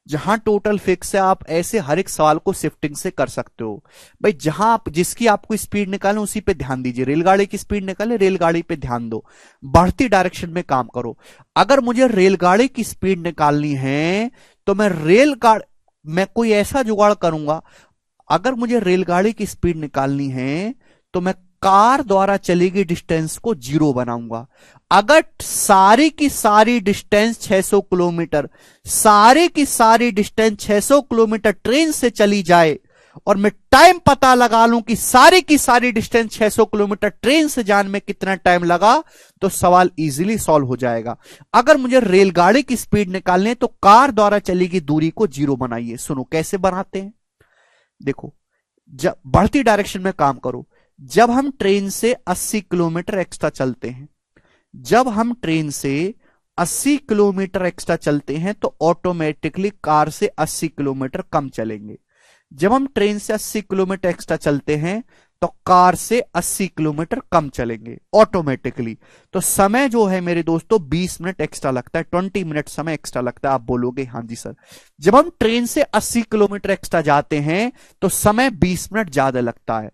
जहां टोटल फिक्स है, आप ऐसे हर एक सवाल को शिफ्टिंग से कर सकते हो भाई। जहां आप जिसकी आपको स्पीड निकालें उसी पे ध्यान दीजिए। रेलगाड़ी की स्पीड निकाले, रेलगाड़ी पे ध्यान दो, बढ़ती डायरेक्शन में काम करो। अगर मुझे रेलगाड़ी की स्पीड निकालनी है तो मैं कोई ऐसा जुगाड़ करूंगा, अगर मुझे रेलगाड़ी की स्पीड निकालनी है तो मैं कार द्वारा चली गई डिस्टेंस को 0 बनाऊंगा। अगर सारी की सारी डिस्टेंस 600 किलोमीटर, सारी की सारी डिस्टेंस 600 किलोमीटर ट्रेन से चली जाए, और मैं टाइम पता लगा लूं कि सारी की सारी डिस्टेंस 600 किलोमीटर ट्रेन से जाने में कितना टाइम लगा, तो सवाल इजीली सॉल्व हो जाएगा। अगर मुझे रेलगाड़ी की स्पीड निकालनी है तो कार द्वारा चली गई दूरी को 0 बनाइए। सुनो कैसे बनाते हैं, देखो, जब बढ़ती डायरेक्शन में काम करो, जब हम ट्रेन से 80 किलोमीटर एक्स्ट्रा चलते हैं, जब हम ट्रेन से 80 किलोमीटर एक्स्ट्रा चलते हैं तो ऑटोमेटिकली कार से 80 किलोमीटर कम चलेंगे। जब हम ट्रेन से 80 किलोमीटर एक्स्ट्रा चलते हैं तो कार से 80 किलोमीटर कम चलेंगे ऑटोमेटिकली। तो समय जो है मेरे दोस्तों 20 मिनट एक्स्ट्रा लगता है, 20 मिनट समय एक्स्ट्रा लगता है। आप बोलोगे हाँ जी सर। जब हम ट्रेन से 80 किलोमीटर एक्स्ट्रा जाते हैं तो समय 20 मिनट ज्यादा लगता है।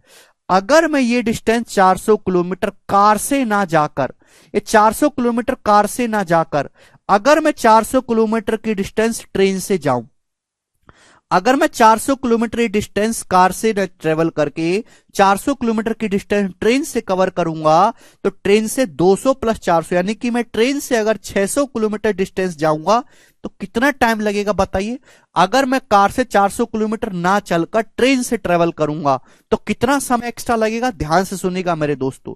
अगर मैं ये डिस्टेंस 400 किलोमीटर कार से ना जाकर, ये 400 किलोमीटर कार से ना जाकर, अगर मैं 400 किलोमीटर की डिस्टेंस ट्रेन से जाऊं, अगर मैं 400 किलोमीटर डिस्टेंस कार से ट्रेवल करके 400 किलोमीटर की डिस्टेंस ट्रेन से कवर करूंगा, तो ट्रेन से 200 + 400, यानी कि मैं ट्रेन से अगर 600 किलोमीटर डिस्टेंस जाऊंगा तो कितना टाइम लगेगा बताइए। अगर मैं कार से 400 किलोमीटर ना चलकर ट्रेन से ट्रेवल करूंगा तो कितना समय एक्स्ट्रा लगेगा, ध्यान से सुनिएगा मेरे दोस्तों।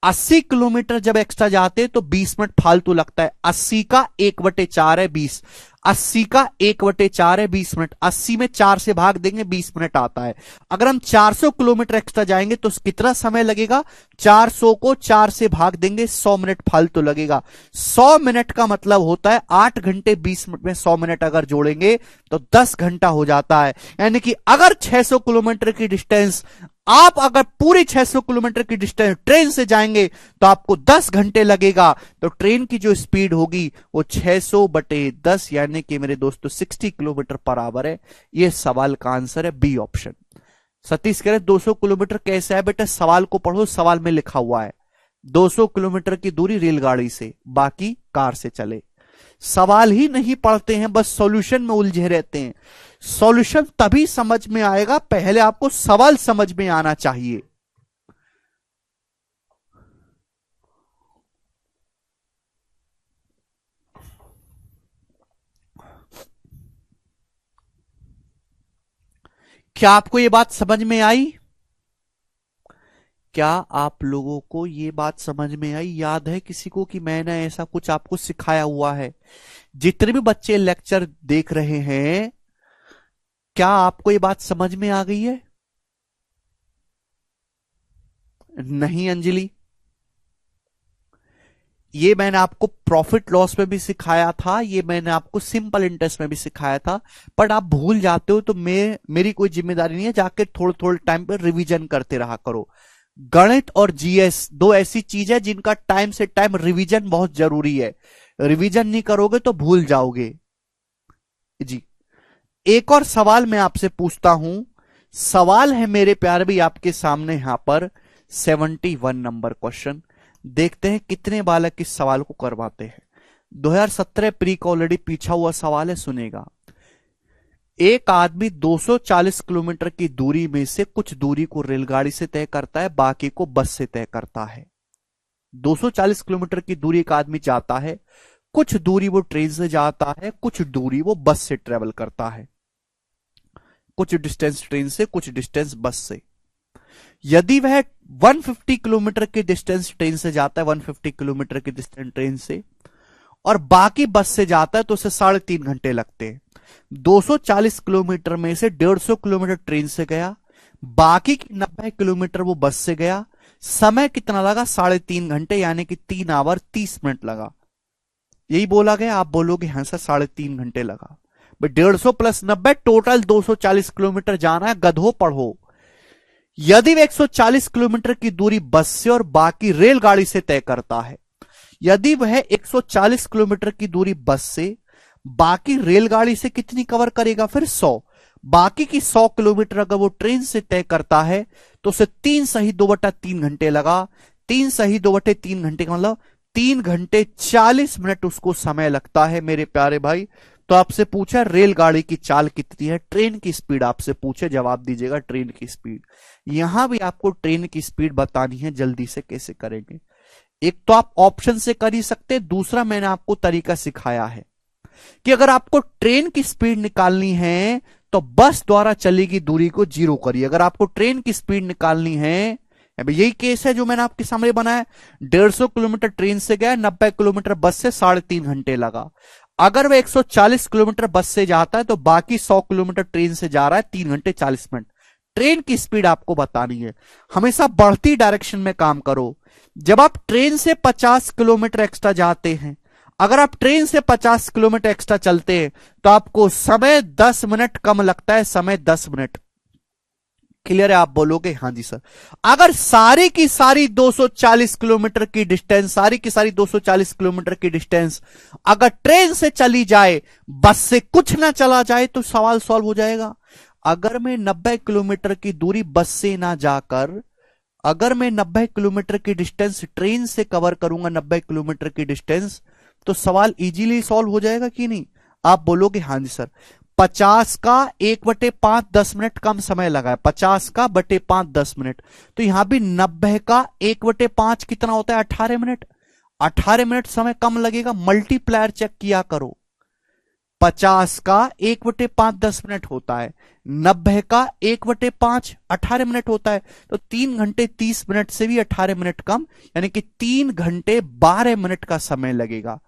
80 किलोमीटर जब एक्स्ट्रा जाते तो 20 मिनट फालतू लगता है। 80 का 1/4 है 20, 80 का 1/4 है 20 मिनट, 80 में 4 से भाग देंगे 20 मिनट आता है। अगर हम 400 किलोमीटर एक्स्ट्रा एक्स्ट्रा जाएंगे तो कितना समय लगेगा, 400 को 4 से भाग देंगे, 100 मिनट फालतू लगेगा। 100 मिनट का मतलब होता है 8 घंटे 20 मिनट में 100 मिनट अगर जोड़ेंगे तो 10 घंटा हो जाता है। यानी कि अगर 600 किलोमीटर की डिस्टेंस, आप अगर पूरी 600 किलोमीटर की डिस्टेंस ट्रेन से जाएंगे तो आपको 10 घंटे लगेगा। तो ट्रेन की जो स्पीड होगी वो 600/10 यानी कि मेरे दोस्तों 60 किलोमीटर पर आवर है। ये सवाल का आंसर है बी ऑप्शन। सतीश कह रहे 200 किलोमीटर कैसे है बेटा, सवाल को पढ़ो, सवाल में लिखा हुआ है 200 किलोमीटर की दूरी रेलगाड़ी से, बाकी कार से चले। सवाल ही नहीं पढ़ते हैं, बस सॉल्यूशन में उलझे रहते हैं। सॉल्यूशन तभी समझ में आएगा, पहले आपको सवाल समझ में आना चाहिए। क्या आपको यह बात समझ में आई? क्या आप लोगों को ये बात समझ में आई? याद है किसी को कि मैंने ऐसा कुछ आपको सिखाया हुआ है? जितने भी बच्चे लेक्चर देख रहे हैं, क्या आपको ये बात समझ में आ गई है? नहीं अंजलि, ये मैंने आपको प्रॉफिट लॉस में भी सिखाया था, ये मैंने आपको सिंपल इंटरेस्ट में भी सिखाया था, बट आप भूल जाते हो तो मेरी कोई जिम्मेदारी नहीं है, जाके थोड़े थोड़े टाइम पर रिवीजन करते रहा करो। गणित और जीएस दो ऐसी चीज है जिनका टाइम से टाइम रिवीजन बहुत जरूरी है। रिवीजन नहीं करोगे तो भूल जाओगे जी। एक और सवाल मैं आपसे पूछता हूं, सवाल है मेरे प्यारे भी आपके सामने यहां पर 71 नंबर क्वेश्चन। देखते हैं कितने बालक इस सवाल को करवाते हैं। 2017 प्री का ऑलरेडी पीछा हुआ सवाल है, सुनेगा। एक आदमी 240 किलोमीटर की दूरी में से कुछ दूरी को रेलगाड़ी से तय करता है, बाकी को बस से तय करता है। 240 किलोमीटर की दूरी एक आदमी जाता है, कुछ दूरी वो ट्रेन से जाता है, कुछ दूरी वो बस से ट्रेवल करता है। कुछ डिस्टेंस ट्रेन से, कुछ डिस्टेंस बस से। यदि वह 150 किलोमीटर की डिस्टेंस ट्रेन से जाता है, 150 किलोमीटर की डिस्टेंस ट्रेन से, और बाकी बस से जाता है तो उसे 3.5 घंटे लगते हैं। 240 किलोमीटर में से 150 किलोमीटर ट्रेन से गया, बाकी की 90 किलोमीटर वो बस से गया। समय कितना लगा? 3.5 घंटे, यानी कि 3 आवर 30 मिनट लगा। यही बोला गया, आप बोलोगे हाँ सर 3.5 घंटे लगा। 150 प्लस 90 टोटल 240 किलोमीटर जाना है, गधो पढ़ो। यदि वह 140 किलोमीटर की दूरी बस से और बाकी रेलगाड़ी से तय करता है, यदि वह 140 किलोमीटर की दूरी बस से, बाकी रेलगाड़ी से कितनी कवर करेगा? फिर 100। बाकी की 100 किलोमीटर अगर वो ट्रेन से तय करता है तो उसे 3 सही 2/3 घंटे लगा। 3 सही 2/3 घंटे का मतलब 3 घंटे 40 मिनट उसको समय लगता है मेरे प्यारे भाई। तो आपसे पूछा रेलगाड़ी की चाल कितनी है, ट्रेन की स्पीड आपसे पूछे, जवाब दीजिएगा ट्रेन की स्पीड। यहां भी आपको ट्रेन की स्पीड बतानी है, जल्दी से कैसे करेंगे। एक तो आप ऑप्शन से कर ही सकते, दूसरा मैंने आपको तरीका सिखाया है कि अगर आपको ट्रेन की स्पीड निकालनी है तो बस द्वारा चलेगी दूरी को 0 करिए। अगर आपको ट्रेन की स्पीड निकालनी है, यही केस है जो मैंने आपके सामने बनाया, 150 किलोमीटर ट्रेन से गया, 90 किलोमीटर बस से, 3.5 घंटे लगा। अगर वह 140 किलोमीटर बस से जाता है तो बाकी 100 किलोमीटर ट्रेन से जा रहा है, 3 घंटे 40 मिनट। ट्रेन की स्पीड आपको बतानी है। हमेशा बढ़ती डायरेक्शन में काम करो। जब आप ट्रेन से 50 किलोमीटर एक्स्ट्रा जाते हैं, अगर आप ट्रेन से 50 किलोमीटर एक्स्ट्रा चलते हैं तो आपको समय 10 मिनट कम लगता है, समय 10 मिनट। क्लियर है? आप बोलोगे हाँ जी सर। अगर सारी की सारी 240 किलोमीटर की डिस्टेंस, सारी की सारी 240 किलोमीटर की डिस्टेंस अगर ट्रेन से चली जाए, बस से कुछ ना चला जाए, तो सवाल सॉल्व हो जाएगा। अगर मैं 90 किलोमीटर की दूरी बस से ना जाकर, अगर मैं 90 किलोमीटर की डिस्टेंस ट्रेन से कवर करूंगा, 90 किलोमीटर की डिस्टेंस, तो सवाल इजीली सॉल्व हो जाएगा कि नहीं? आप बोलोगे हाँ जी सर। 50 का 1/5 10 मिनट कम समय लगा है, 50 का 1/5 10 मिनट। तो यहां भी 90 का 1/5 कितना होता है? 18 मिनट। 18 मिनट समय कम लगेगा, मल्टीप्लायर चेक किया करो। 50 का 1/5 10 मिनट होता है, 90 का 1/5 18 मिनट होता है। तो 3 घंटे 30 मिनट से भी 18 मिनट कम, यानी कि 3 घंटे 12 मिनट का समय लगेगा।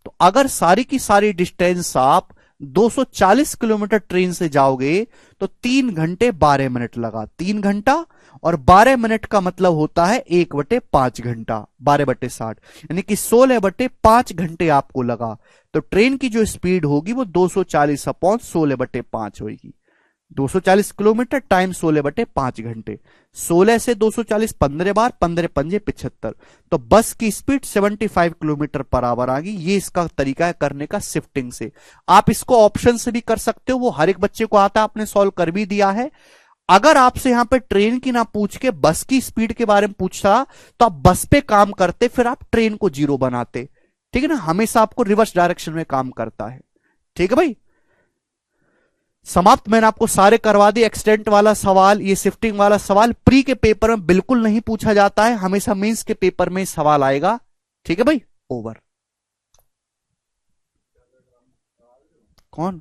तो अगर सारी की सारी डिस्टेंस आप 240 किलोमीटर ट्रेन से जाओगे तो 3 घंटे 12 मिनट लगा, 3 घंटा और 12 मिनट का मतलब होता है 1/5 घंटा, 12/60, यानी कि 16/5 घंटे आपको लगा। तो ट्रेन की जो स्पीड होगी वो 240 अपॉन 16/5 होगी। 240 किलोमीटर टाइम 16/5 घंटे। 16 से 240 15 बार, 15 पंजे 75। तो बस की स्पीड 75 किलोमीटर पर आवर आ गई। ये इसका तरीका है करने का शिफ्टिंग से। आप इसको ऑप्शन से भी कर सकते हो, वो हर एक बच्चे को आता है, आपने सॉल्व कर भी दिया है। अगर आपसे यहां पे ट्रेन की ना पूछ के बस की स्पीड के बारे में पूछता तो आप बस पे काम करते, फिर आप ट्रेन को जीरो बनाते। ठीक है ना, हमेशा आपको रिवर्स डायरेक्शन में काम करता है। ठीक है भाई, समाप्त। मैंने आपको सारे करवा दिए। एक्सटेंट वाला सवाल, ये शिफ्टिंग वाला सवाल प्री के पेपर में बिल्कुल नहीं पूछा जाता है, हमेशा मेंस के पेपर में सवाल आएगा। ठीक है भाई, ओवर। कौन?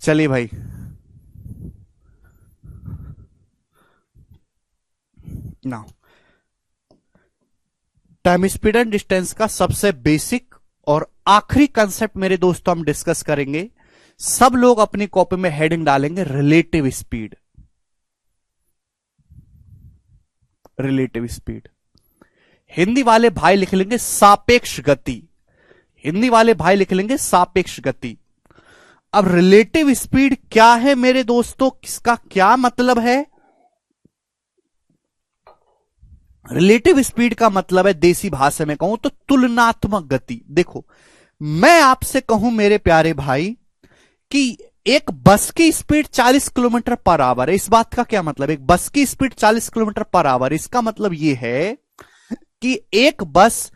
चलिए भाई, now time speed and distance का सबसे बेसिक और आखिरी कंसेप्ट मेरे दोस्तों हम डिस्कस करेंगे। सब लोग अपनी कॉपी में हेडिंग डालेंगे relative speed. Relative speed, Hindi वाले भाई लिख लेंगे सापेक्ष गति। हिंदी वाले भाई लिख लेंगे सापेक्ष गति। अब रिलेटिव स्पीड क्या है मेरे दोस्तों, किसका क्या मतलब है? रिलेटिव स्पीड का मतलब है, देसी भाषा में कहूं तो तुलनात्मक गति। देखो, मैं आपसे कहूं मेरे प्यारे भाई कि एक बस की स्पीड 40 किलोमीटर पर आवर है। इस बात का क्या मतलब? एक बस की स्पीड 40 किलोमीटर पर आवर, इसका मतलब यह है कि एक बस,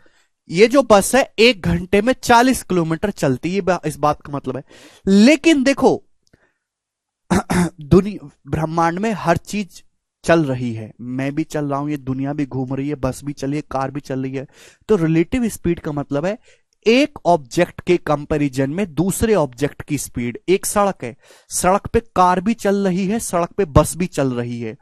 ये जो बस है 1 घंटे में 40 किलोमीटर चलती है, इस बात का मतलब है। लेकिन देखो दुनिया ब्रह्मांड में हर चीज चल रही है, मैं भी चल रहा हूं, ये दुनिया भी घूम रही है, बस भी चल रही है, कार भी चल रही है। तो रिलेटिव स्पीड का मतलब है एक ऑब्जेक्ट के कंपैरिजन में दूसरे ऑब्जेक्ट की स्पीड। एक सड़क है, सड़क पे कार भी चल रही है, सड़क पे बस भी चल रही है,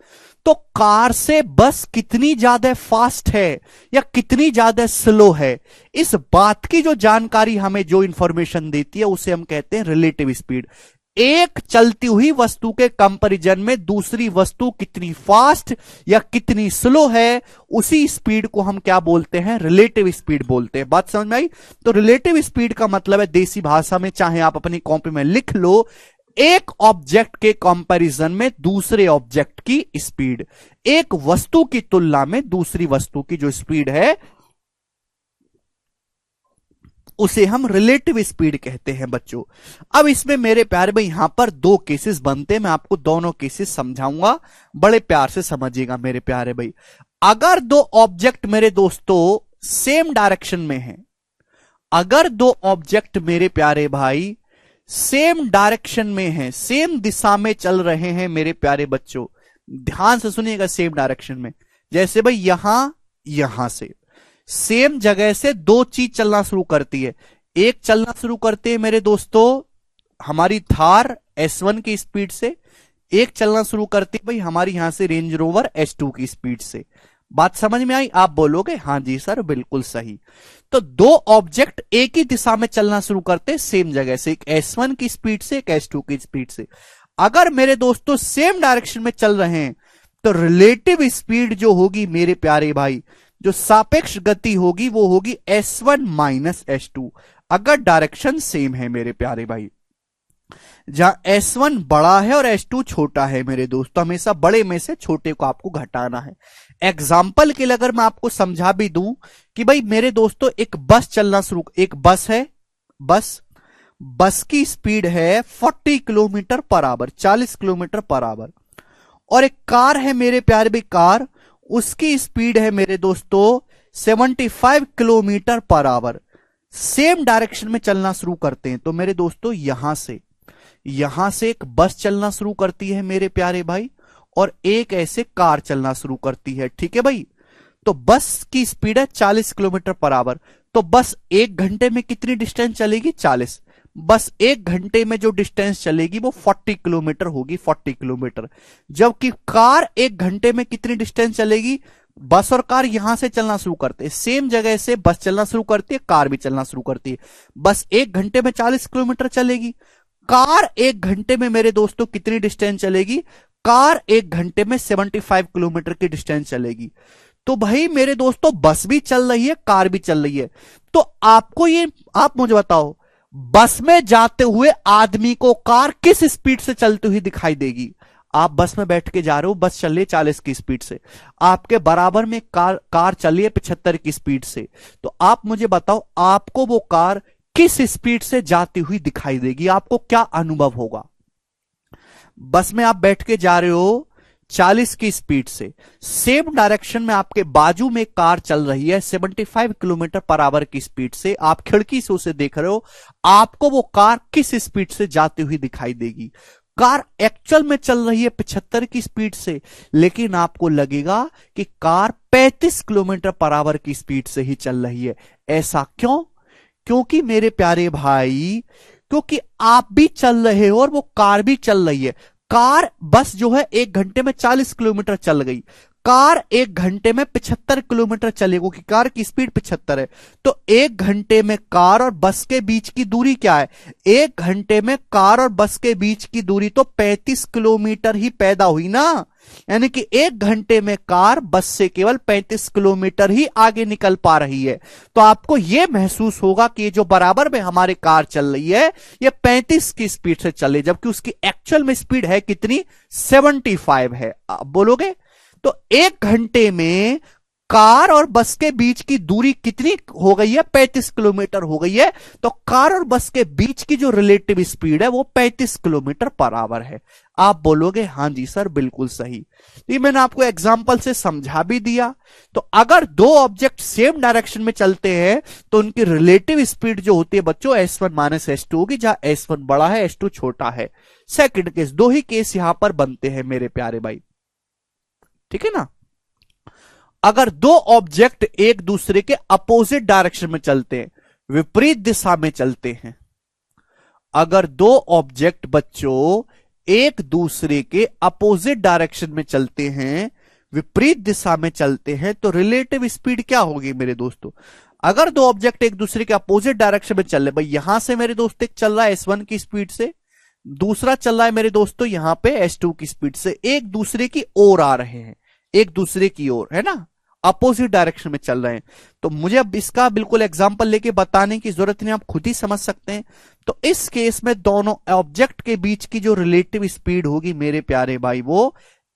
तो कार से बस कितनी ज्यादा फास्ट है या कितनी ज्यादा स्लो है, इस बात की जो जानकारी हमें, जो इंफॉर्मेशन देती है, उसे हम कहते हैं रिलेटिव स्पीड। एक चलती हुई वस्तु के कंपैरिजन में दूसरी वस्तु कितनी फास्ट या कितनी स्लो है, उसी स्पीड को हम क्या बोलते हैं? रिलेटिव स्पीड बोलते हैं। बात समझ में आई? तो रिलेटिव स्पीड का मतलब है, देसी भाषा में चाहे आप अपनी कॉपी में लिख लो, एक ऑब्जेक्ट के कंपैरिजन में दूसरे ऑब्जेक्ट की स्पीड, एक वस्तु की तुलना में दूसरी वस्तु की जो स्पीड है उसे हम रिलेटिव स्पीड कहते हैं बच्चों। अब इसमें मेरे प्यारे भाई यहां पर दो केसेस बनते हैं, मैं आपको दोनों केसेस समझाऊंगा, बड़े प्यार से समझिएगा मेरे प्यारे भाई। अगर दो ऑब्जेक्ट मेरे दोस्तों सेम डायरेक्शन में हैं, अगर दो ऑब्जेक्ट मेरे प्यारे भाई सेम डायरेक्शन में हैं, सेम दिशा में चल रहे हैं मेरे प्यारे बच्चों, ध्यान से सुनिएगा, सेम डायरेक्शन में, जैसे भाई यहां से सेम जगह से दो चीज चलना शुरू करती है। एक चलना शुरू करते हैं मेरे दोस्तों हमारी थार S1 की स्पीड से, एक चलना शुरू करती है भाई हमारी यहां से रेंज रोवर S2 की स्पीड से। बात समझ में आई? आप बोलोगे हां जी सर बिल्कुल सही। तो दो ऑब्जेक्ट एक ही दिशा में चलना शुरू करते हैं सेम जगह से, एक S1 की स्पीड से, एक S2 की स्पीड से। अगर मेरे दोस्तों सेम डायरेक्शन में चल रहे हैं तो रिलेटिव स्पीड जो होगी मेरे प्यारे भाई, जो सापेक्ष गति होगी वो होगी S1 माइनस S2, अगर डायरेक्शन सेम है मेरे प्यारे भाई। जहां S1 बड़ा है और S2 छोटा है मेरे दोस्तों, हमेशा बड़े में से छोटे को आपको घटाना है। एग्जाम्पल के लिए अगर मैं आपको समझा भी दूं कि भाई मेरे दोस्तों एक बस चलना शुरू, एक बस है, बस की स्पीड है 40 kilometre per our, 40 kilometre per our, और एक कार है मेरे प्यारे भाई, कार, उसकी स्पीड है मेरे दोस्तों 75 kilometre per our. Same direction में चलना शुरू करते हैं, तो मेरे दोस्तों यहां से एक बस चलना शुरू करती है मेरे प्यारे भाई, और एक ऐसे कार चलना शुरू करती है, ठीक है भाई। तो बस की स्पीड है 40 किलोमीटर पर आवर, तो बस 1 घंटे में कितनी डिस्टेंस चलेगी? 40। बस 1 घंटे में जो डिस्टेंस चलेगी वो 40 किलोमीटर होगी, 40 किलोमीटर। जबकि कार 1 घंटे में कितनी डिस्टेंस चलेगी? बस और कार यहां से चलना शुरू करते हैं, सेम जगह से बस चलना शुरू करती है, कार भी चलना शुरू करती है। बस 1 घंटे में 40 किलोमीटर चलेगी, कार 1 घंटे में मेरे दोस्तों कितनी डिस्टेंस चलेगी? कार 1 घंटे में 75 किलोमीटर की डिस्टेंस चलेगी। तो भाई मेरे दोस्तों बस भी चल रही है, कार भी चल रही है। तो आपको ये, आप मुझे बताओ, बस में जाते हुए आदमी को कार किस स्पीड से चलती हुई दिखाई देगी? आप बस में बैठ के जा रहे हो, बस चल रही है 40 की स्पीड से, आपके बराबर में कार चल रही है 75 की स्पीड से, तो आप मुझे बताओ आपको वो कार किस स्पीड से जाती हुई दिखाई देगी? आपको क्या अनुभव होगा? बस में आप बैठ के जा रहे हो 40 की स्पीड से, सेम डायरेक्शन में आपके बाजू में कार चल रही है 75 किलोमीटर पर आवर की स्पीड से, आप खिड़की से उसे देख रहे हो, आपको वो कार किस स्पीड से जाती हुई दिखाई देगी? कार एक्चुअल में चल रही है 75 की स्पीड से, लेकिन आपको लगेगा कि कार 35 किलोमीटर पर आवर की स्पीड से ही चल रही है। ऐसा क्यों? क्योंकि मेरे प्यारे भाई, क्योंकि आप भी चल रहे हो और वो कार भी चल रही है। कार, बस जो है 1 घंटे में 40 किलोमीटर चल गई, कार 1 घंटे में 75 किलोमीटर चलेगी, क्योंकि कार की स्पीड 75 है। तो 1 घंटे में कार और बस के बीच की दूरी क्या है? 1 घंटे में कार और बस के बीच की दूरी तो 35 किलोमीटर ही पैदा हुई ना, यानी कि 1 घंटे में कार बस से केवल 35 किलोमीटर ही आगे निकल पा रही है। तो आपको यह महसूस होगा कि ये जो बराबर में हमारी कार चल रही है ये 35 की स्पीड से चल रही है, जबकि उसकी एक्चुअल में स्पीड है कितनी? 75 है। आप बोलोगे तो 1 घंटे में कार और बस के बीच की दूरी कितनी हो गई है? 35 किलोमीटर हो गई है। तो कार और बस के बीच की जो रिलेटिव स्पीड है वो 35 किलोमीटर पर आवर है। आप बोलोगे हाँ जी सर बिल्कुल सही। ये मैंने आपको एग्जांपल से समझा भी दिया। तो अगर दो ऑब्जेक्ट सेम डायरेक्शन में चलते हैं तो उनकी रिलेटिव स्पीड जो होती है बच्चों S1 माइनस S2 होगी, जहां S1 बड़ा है S2 छोटा है। सेकंड केस, दो ही केस यहां पर बनते हैं मेरे प्यारे भाई, ठीक है ना। अगर दो ऑब्जेक्ट एक दूसरे के अपोजिट डायरेक्शन में चलते हैं, विपरीत दिशा में चलते हैं, अगर दो ऑब्जेक्ट बच्चों एक दूसरे के अपोजिट डायरेक्शन में चलते हैं, विपरीत दिशा में चलते हैं, तो रिलेटिव स्पीड क्या होगी मेरे दोस्तों? अगर दो ऑब्जेक्ट एक दूसरे के अपोजिट डायरेक्शन में चल रहे, भाई यहां से मेरे दोस्त एक चल रहा है S1 की स्पीड से, दूसरा चल रहा है मेरे दोस्तों यहां पे S2 की स्पीड से, एक दूसरे की ओर आ रहे हैं, एक दूसरे की ओर, है ना, अपोजिट डायरेक्शन में चल रहे हैं। तो मुझे अब इसका बिल्कुल एग्जांपल लेके बताने की जरूरत नहीं, आप खुद ही समझ सकते हैं। तो इस केस में दोनों ऑब्जेक्ट के बीच की जो रिलेटिव स्पीड होगी मेरे प्यारे भाई वो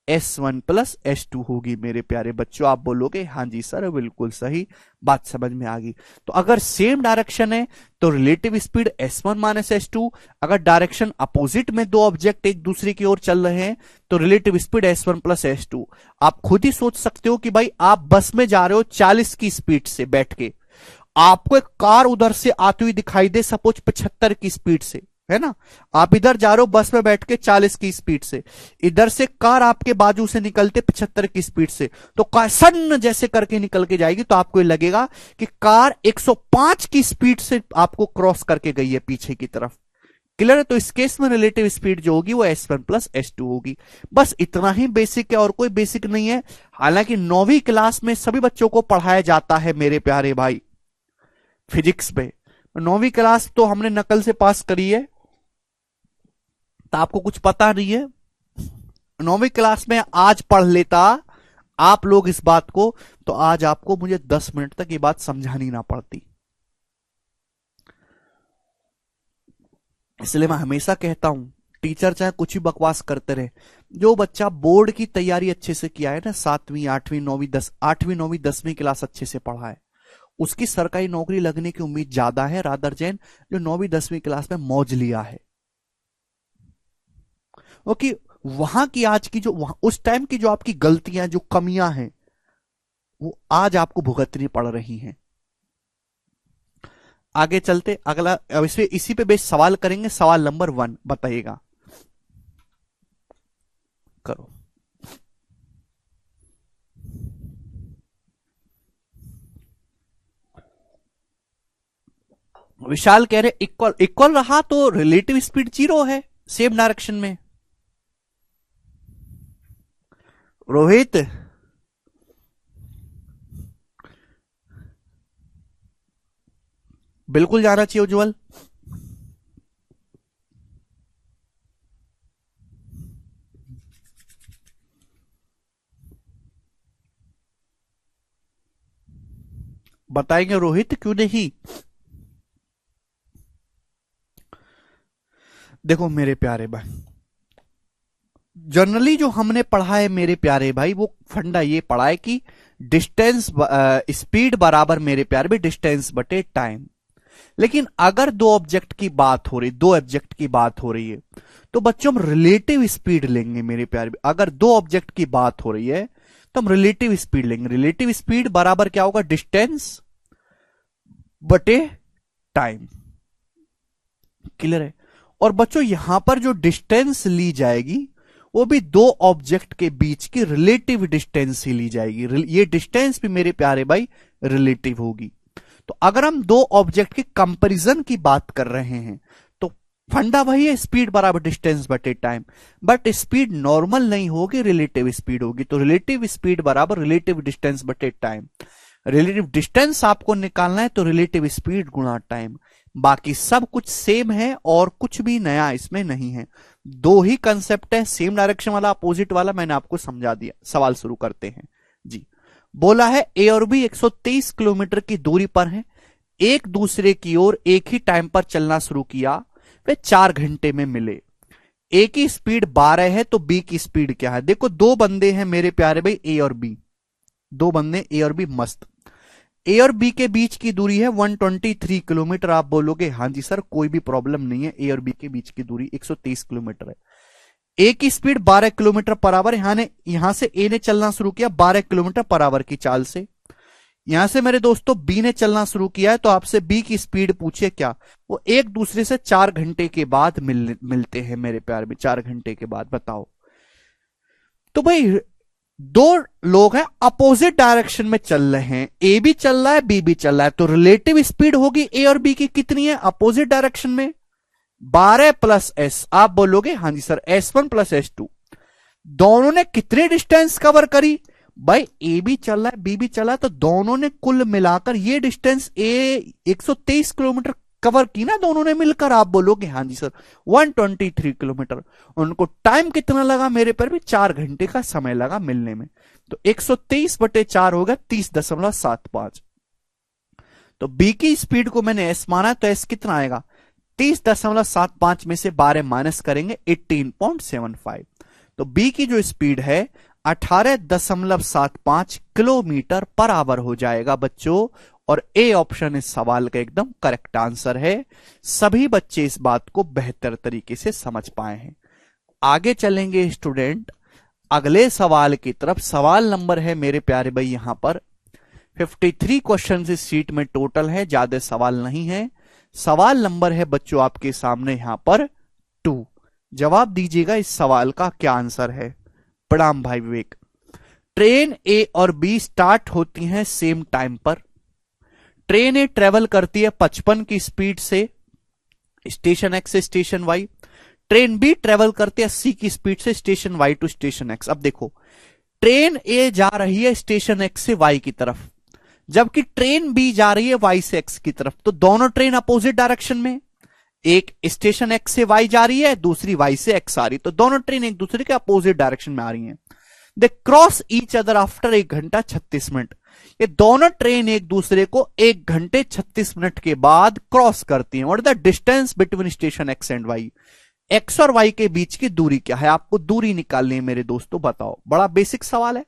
S1 प्लस S2 होगी मेरे प्यारे बच्चों। आप बोलोगे हाँ जी सर बिल्कुल सही, बात समझ में आ गई। तो अगर सेम डायरेक्शन है तो relative speed S1 minus S2, अगर डायरेक्शन अपोजिट में दो ऑब्जेक्ट एक दूसरे की ओर चल रहे हैं तो relative speed S1 plus S2। आप खुद ही सोच सकते हो कि भाई आप बस में जा रहे हो 40 की स्पीड से बैठ के, आपको एक कार उधर से आती हुई दिखाई दे सपोज 75 की स्पीड से, है ना, आप इधर जा रहे हो बस में बैठ के 40 की स्पीड से, इधर से कार आपके बाजू से निकलते 75 की स्पीड से, तो कार सन्न जैसे करके निकल के जाएगी तो आपको लगेगा कि कार 105 की स्पीड से आपको क्रॉस करके गई है पीछे की तरफ। क्लियर है? तो इस केस में रिलेटिव स्पीड जो होगी वो S1 प्लस S2 होगी। बस इतना ही बेसिक है और कोई बेसिक नहीं है। हालांकि 9वीं क्लास में सभी बच्चों को पढ़ाया जाता है मेरे प्यारे भाई फिजिक्स में। 9वीं क्लास तो हमने नकल से पास करी है, तो आपको कुछ पता नहीं है। 9वीं क्लास में आज पढ़ लेता आप लोग इस बात को, तो आज आपको मुझे 10 मिनट तक ये बात समझानी ना पड़ती। इसलिए मैं हमेशा कहता हूं टीचर चाहे कुछ भी बकवास करते रहे, जो बच्चा बोर्ड की तैयारी अच्छे से किया है ना, 7वीं 8वीं 9वीं 10 8वीं 9वीं 10वीं क्लास अच्छे से पढ़ा है, उसकी सरकारी नौकरी लगने की उम्मीद ज्यादा है रादर जैन जो 9वीं 10वीं क्लास में मौज लिया है। क्योंकि वहां की आज की जो उस टाइम की जो आपकी गलतियां जो कमियां हैं वो आज आपको भुगतनी पड़ रही हैं। आगे चलते अगला, अब इसमें इसी पे बेस सवाल करेंगे। सवाल नंबर 1 बताइएगा, करो। विशाल कह रहे इक्वल इक्वल रहा तो रिलेटिव स्पीड 0 है सेम डायरेक्शन में। रोहित बिल्कुल जाना चाहिए। उज्जवल बताएंगे रोहित, क्यों नहीं। देखो मेरे प्यारे भाई, जनरली जो हमने पढ़ा है मेरे प्यारे भाई वो फंडा ये पढ़ा है कि डिस्टेंस स्पीड बराबर मेरे प्यारे भाई डिस्टेंस बटे टाइम। लेकिन अगर दो ऑब्जेक्ट की बात हो रही, दो ऑब्जेक्ट की बात हो रही है तो बच्चों हम रिलेटिव स्पीड लेंगे मेरे प्यारे। अगर दो ऑब्जेक्ट की बात हो रही है तो हम रिलेटिव स्पीड लेंगे। रिलेटिव स्पीड बराबर क्या होगा? डिस्टेंस बटे टाइम। क्लियर है? और बच्चों यहां पर जो डिस्टेंस ली जाएगी वो भी दो ऑब्जेक्ट के बीच की रिलेटिव डिस्टेंस ही ली जाएगी। ये डिस्टेंस भी मेरे प्यारे भाई रिलेटिव होगी। तो अगर हम दो ऑब्जेक्ट के कंपैरिजन की बात कर रहे हैं तो फंडा वही है, स्पीड बराबर डिस्टेंस बटे टाइम, बट स्पीड नॉर्मल नहीं होगी, रिलेटिव स्पीड होगी। तो रिलेटिव स्पीड बराबर रिलेटिव डिस्टेंस बटे टाइम। रिलेटिव डिस्टेंस आपको निकालना है तो रिलेटिव स्पीड गुणा टाइम। बाकी सब कुछ सेम है और कुछ भी नया इसमें नहीं है। दो ही कंसेप्ट है, सेम डायरेक्शन वाला अपोजिट वाला, मैंने आपको समझा दिया। सवाल शुरू करते हैं जी। बोला है ए और बी 123 किलोमीटर की दूरी पर हैं, एक दूसरे की ओर एक ही टाइम पर चलना शुरू किया, वे 4 घंटे में मिले। ए की स्पीड 12 है तो बी की स्पीड क्या है? देखो दो बंदे हैं मेरे प्यारे भाई, ए और बी, दो बंदे ए और बी मस्त। ए और बी के बीच की दूरी है 123 किलोमीटर। आप बोलोगे हाँ जी सर कोई भी प्रॉब्लम नहीं है, ए और बी के बीच की दूरी 123 किलोमीटर है। ए की स्पीड 12 किलोमीटर पर आवर, यहां से ए ने चलना शुरू किया 12 किलोमीटर पर आवर की चाल से। यहां से मेरे दोस्तों बी ने चलना शुरू किया है, तो आपसे बी की स्पीड पूछे क्या, वो एक दूसरे से 4 घंटे के बाद मिलते हैं मेरे प्यार में, 4 घंटे के बाद। बताओ तो भाई दो लोग हैं अपोजिट डायरेक्शन में चल रहे हैं, ए भी चल रहा है बी भी चल रहा है, तो रिलेटिव स्पीड होगी ए और बी की कितनी है अपोजिट डायरेक्शन में, 12 प्लस एस। आप बोलोगे हाँ जी सर S1 प्लस S2। दोनों ने कितनी डिस्टेंस कवर करी, भाई ए भी चल रहा है बी भी चला है, तो दोनों ने कुल मिलाकर ये डिस्टेंस ए 123 किलोमीटर कवर की ना दोनों ने मिलकर। आप बोलोगे हाँ जी सर 123 किलोमीटर। उनको टाइम कितना लगा मेरे पर भी, 4 घंटे का समय लगा मिलने में। तो 123/4 होगा 30.75। तो बी की स्पीड को मैंने एस माना, तो एस कितना आएगा 30.75 में से 12 माइनस करेंगे 18.75। तो बी की जो स्पीड है 18.75 किलोमीटर पर आवर हो जाएगा बच्चों। और ए ऑप्शन इस सवाल का एकदम करेक्ट आंसर है। सभी बच्चे इस बात को बेहतर तरीके से समझ पाए हैं। आगे चलेंगे स्टूडेंट अगले सवाल की तरफ। सवाल नंबर है मेरे प्यारे भाई यहां पर 53 क्वेश्चन इस शीट में टोटल है, ज्यादा सवाल नहीं है। सवाल नंबर है बच्चों आपके सामने यहां पर 2। जवाब दीजिएगा इस सवाल का क्या आंसर है। प्रणाम भाई विवेक। ट्रेन ए और बी स्टार्ट होती हैं सेम टाइम पर। ट्रेन ए ट्रेवल करती है 55 की स्पीड से स्टेशन एक्स से station Y. Train B travel करती है 80 की स्पीड से station Y to station X. अब देखो ट्रेन ए जा रही है स्टेशन एक्स से वाई की तरफ, जबकि ट्रेन बी जा रही है वाई से एक्स की तरफ। तो दोनों ट्रेन अपोजिट डायरेक्शन में, एक स्टेशन एक्स से वाई जा रही है, दूसरी वाई से एक्स आ रही है, तो दोनों ट्रेन एक दूसरे के अपोजिट डायरेक्शन में आ रही हैं। They cross each other after 1 घंटा 36 मिनट। ये दोनों ट्रेन एक दूसरे को 1 घंटे 36 मिनट के बाद क्रॉस करती हैं। What is the distance between station X and Y. X और वाई के बीच की दूरी क्या है, आपको दूरी निकालनी है मेरे दोस्तों। बताओ, बड़ा बेसिक सवाल है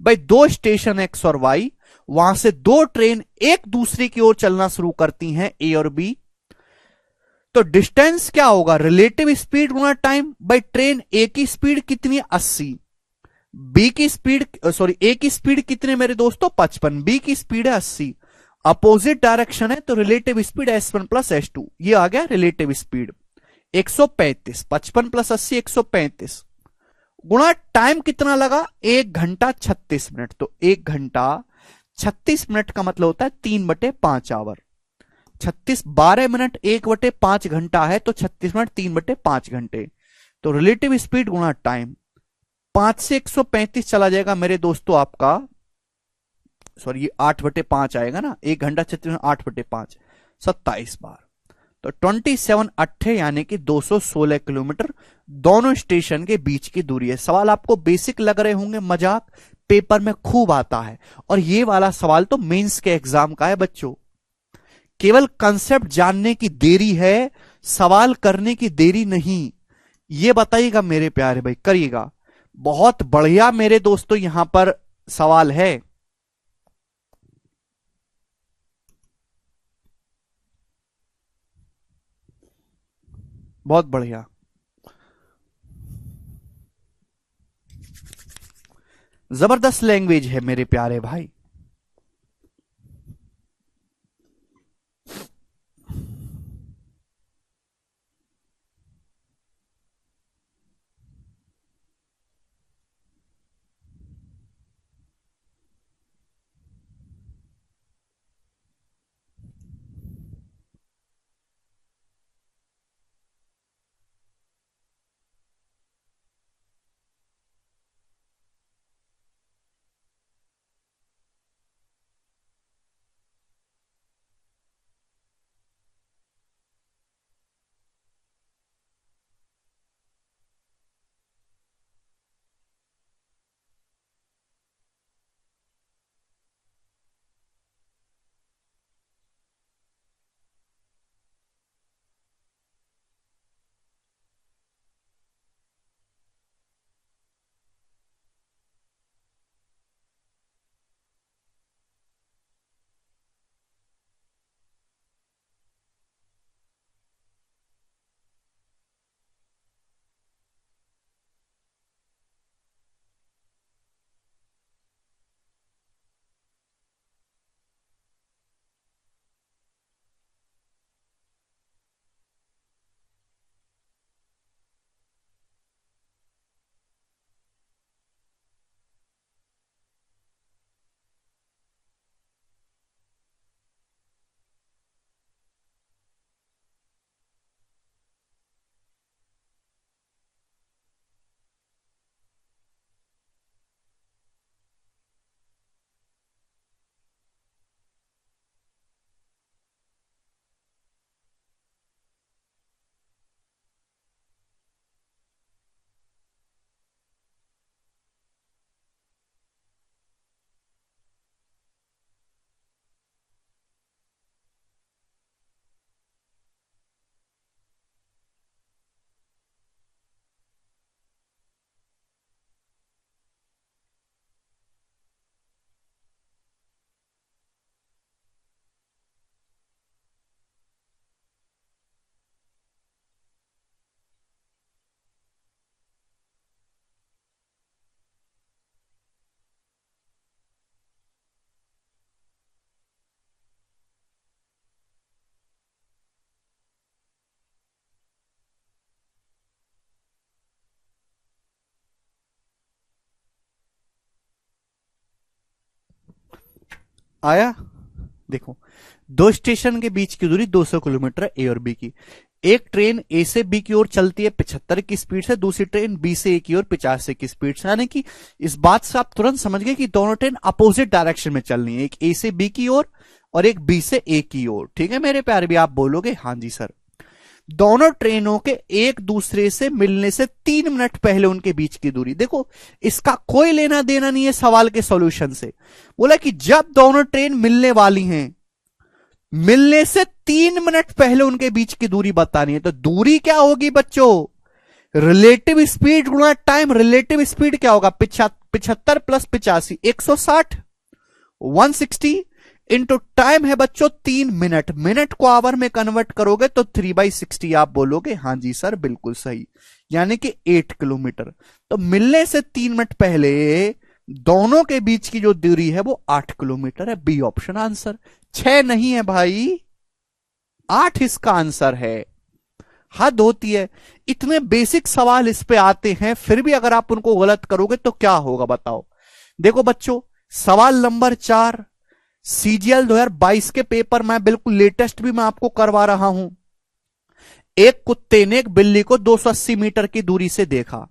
भाई। दो स्टेशन एक्स और वाई, वहां से दो ट्रेन एक दूसरे की ओर चलना शुरू करती हैं ए और बी, तो डिस्टेंस क्या होगा, रिलेटिव स्पीड गुना टाइम। भाई ट्रेन ए की स्पीड कितनी है 80, बी की स्पीड सॉरी ए की स्पीड कितने मेरे दोस्तों 55, बी की स्पीड है 80, अपोजिट डायरेक्शन है, तो relative speed S1 plus S2। ये आ गया रिलेटिव स्पीड 135। 55 प्लस 80 135 गुणा टाइम कितना लगा 1 घंटा 36 मिनट। तो 1 घंटा 36 मिनट का मतलब होता है 3/5 आवर। 12 मिनट 1/5 घंटा है, तो 36 मिनट 3/5 घंटे। तो रिलेटिव स्पीड गुणा टाइम 5 से 135 चला जाएगा मेरे दोस्तों आपका, सॉरी ये 8/5 आएगा ना, 1 घंटा 36 8/5 27 बार। तो 27 अट्ठे यानी कि 216 किलोमीटर दोनों स्टेशन के बीच की दूरी है। सवाल आपको बेसिक लग रहे होंगे, मजाक पेपर में खूब आता है। और ये वाला सवाल तो मेंस के एग्जाम का है बच्चों। केवल कंसेप्ट जानने की देरी है, सवाल करने की देरी नहीं। ये बताइएगा मेरे प्यारे भाई, करिएगा। बहुत बढ़िया मेरे दोस्तों यहां पर सवाल है। बहुत बढ़िया, जबरदस्त लैंग्वेज है मेरे प्यारे भाई। आया। देखो, दो स्टेशन के बीच की दूरी 200 किलोमीटर ए और बी की। एक ट्रेन ए से बी की ओर चलती है 75 की स्पीड से, दूसरी ट्रेन बी से ए की ओर 85 की स्पीड से। यानी कि इस बात से आप तुरंत समझ गए कि दोनों ट्रेन अपोजिट डायरेक्शन में चलनी है, एक ए से बी की ओर और एक बी से ए की ओर। ठीक है मेरे प्यारे भी, आप बोलोगे हाँ जी सर। दोनों ट्रेनों के एक दूसरे से मिलने से 3 मिनट पहले उनके बीच की दूरी। देखो, इसका कोई लेना देना नहीं है सवाल के सॉल्यूशन से। बोला कि जब दोनों ट्रेन मिलने वाली हैं, मिलने से 3 मिनट पहले उनके बीच की दूरी बतानी है। तो दूरी क्या होगी बच्चों? रिलेटिव स्पीड गुणा टाइम। रिलेटिव स्पीड क्या होगा? 75 प्लस 85, 160, 160 इंटू टाइम है बच्चों 3 मिनट। मिनट को आवर में कन्वर्ट करोगे तो 3/60 आप बोलोगे हाँ जी सर, बिल्कुल सही, यानी कि 8 किलोमीटर। तो मिलने से 3 मिनट पहले दोनों के बीच की जो दूरी है वो 8 किलोमीटर है। B option answer. 6 नहीं है भाई, 8 इसका आंसर है। हद होती है, इतने बेसिक सवाल इस पे आते हैं, फिर भी अगर आप उनको गलत करोगे तो क्या होगा बताओ। देखो बच्चों, सवाल नंबर 4 सीजीएल 2022 के पेपर में बिल्कुल लेटेस्ट भी मैं आपको करवा रहा हूं। एक कुत्ते ने एक बिल्ली को 280 मीटर की दूरी से देखा।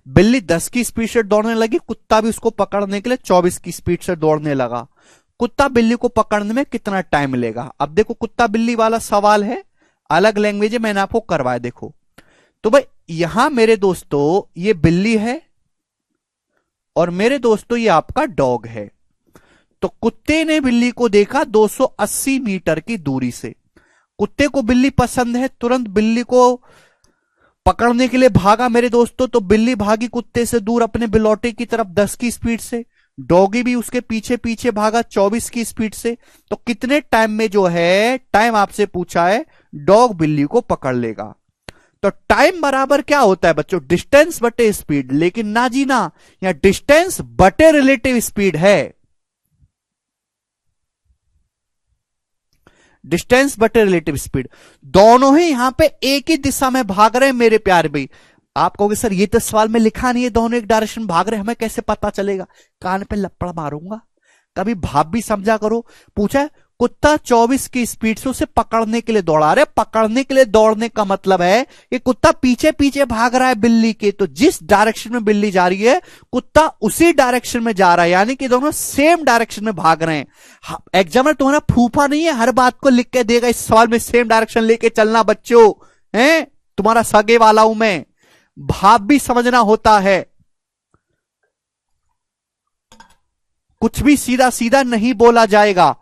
बिल्ली 10 की स्पीड से दौड़ने लगी, कुत्ता भी उसको पकड़ने के लिए 24 की स्पीड से दौड़ने लगा। कुत्ता बिल्ली को पकड़ने में कितना टाइम लेगा? अब देखो, कुत्ता बिल्ली वाला सवाल है, अलग लैंग्वेज है, मैंने आपको करवाया। देखो तो भाई यहां मेरे दोस्तों ये बिल्ली है और मेरे दोस्तों ये आपका डॉग है। तो कुत्ते ने बिल्ली को देखा 280 मीटर की दूरी से। कुत्ते को बिल्ली पसंद है, तुरंत बिल्ली को पकड़ने के लिए भागा मेरे दोस्तों। तो बिल्ली भागी कुत्ते से दूर अपने बिलौटे की तरफ 10 की स्पीड से, डॉगी भी उसके पीछे पीछे भागा 24 की स्पीड से। तो कितने टाइम में जो है, टाइम आपसे पूछा है, डॉग बिल्ली को पकड़ लेगा। तो टाइम बराबर क्या होता है बच्चों? डिस्टेंस बटे स्पीड। लेकिन ना जी ना, यहां डिस्टेंस बटे रिलेटिव स्पीड है। डिस्टेंस बटे रिलेटिव स्पीड, दोनों ही यहां पे एक ही दिशा में भाग रहे हैं मेरे प्यारे भाई। आप कहोगे सर ये तो सवाल में लिखा नहीं है, दोनों एक डायरेक्शन में भाग रहे हैं, हमें कैसे पता चलेगा? कान पे लपड़ मारूंगा, कभी भाप भी समझा करो। पूछा कुत्ता 24 की स्पीड से उसे पकड़ने के लिए दौड़ा। रहे पकड़ने के लिए दौड़ने का मतलब है कि कुत्ता पीछे पीछे भाग रहा है बिल्ली के, तो जिस डायरेक्शन में बिल्ली जा रही है कुत्ता उसी डायरेक्शन में जा रहा है, यानी कि दोनों सेम डायरेक्शन में भाग रहे हैं। एग्जामिनर तुम्हारा फूफा नहीं है, हर बात को लिख के देगा इस सवाल में सेम डायरेक्शन लेके चलना बच्चों, हैं? तुम्हारा सगे वाला हूं मैं, भाप भी समझना होता है, कुछ भी सीधा सीधा नहीं बोला जाएगा।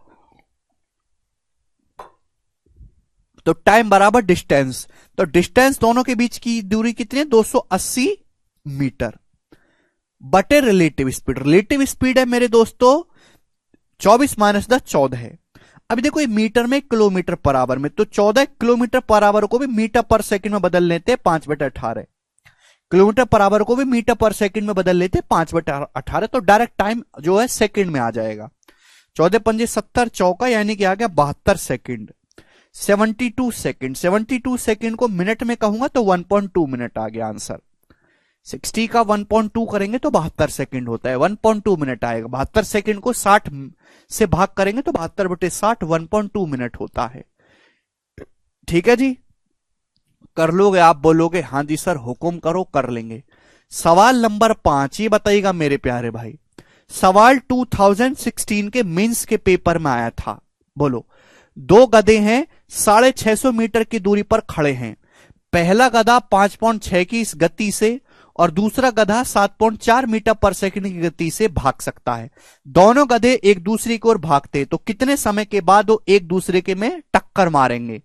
तो टाइम बराबर डिस्टेंस, तो डिस्टेंस दोनों के बीच की दूरी कितनी है? 280 मीटर बटे रिलेटिव स्पीड। रिलेटिव स्पीड है मेरे दोस्तों 24 माइनस 10 14 है। अभी देखो ये मीटर में किलोमीटर पर आवर में, तो 14 किलोमीटर पर आवर को भी मीटर पर सेकंड में बदल लेते हैं 5/18। किलोमीटर पर आवर को भी मीटर पर सेकंड में बदल लेते हैं 5/18। तो डायरेक्ट टाइम जो है सेकंड में आ जाएगा। 14 पंजे 70 चौका, यानी कि आ गया 72 सेकंड। 72 सेकंड, 72 सेकंड को मिनट में कहूंगा तो 1.2 मिनट आ गया आंसर। 60 का 1.2 करेंगे तो 72 सेकंड होता है, 1.2 मिनट आएगा। 72 सेकंड को 60 से भाग करेंगे तो 72/60 1.2 मिनट होता है। ठीक है जी, कर लोगे? आप बोलोगे हाँ जी सर, हुक्म करो, कर लेंगे। सवाल नंबर 5 ये बताइएगा मेरे प्यारे भाई, सवाल 2016 के मेंस के पेपर में आया था। बोलो, दो गधे हैं 650 मीटर की दूरी पर खड़े हैं। पहला गधा 5.6 की इस गति से और दूसरा गधा 7.4 मीटर पर सेकंड की गति से भाग सकता है। दोनों गधे एक दूसरे की ओर भागते तो कितने समय के बाद वो एक दूसरे के में टक्कर मारेंगे?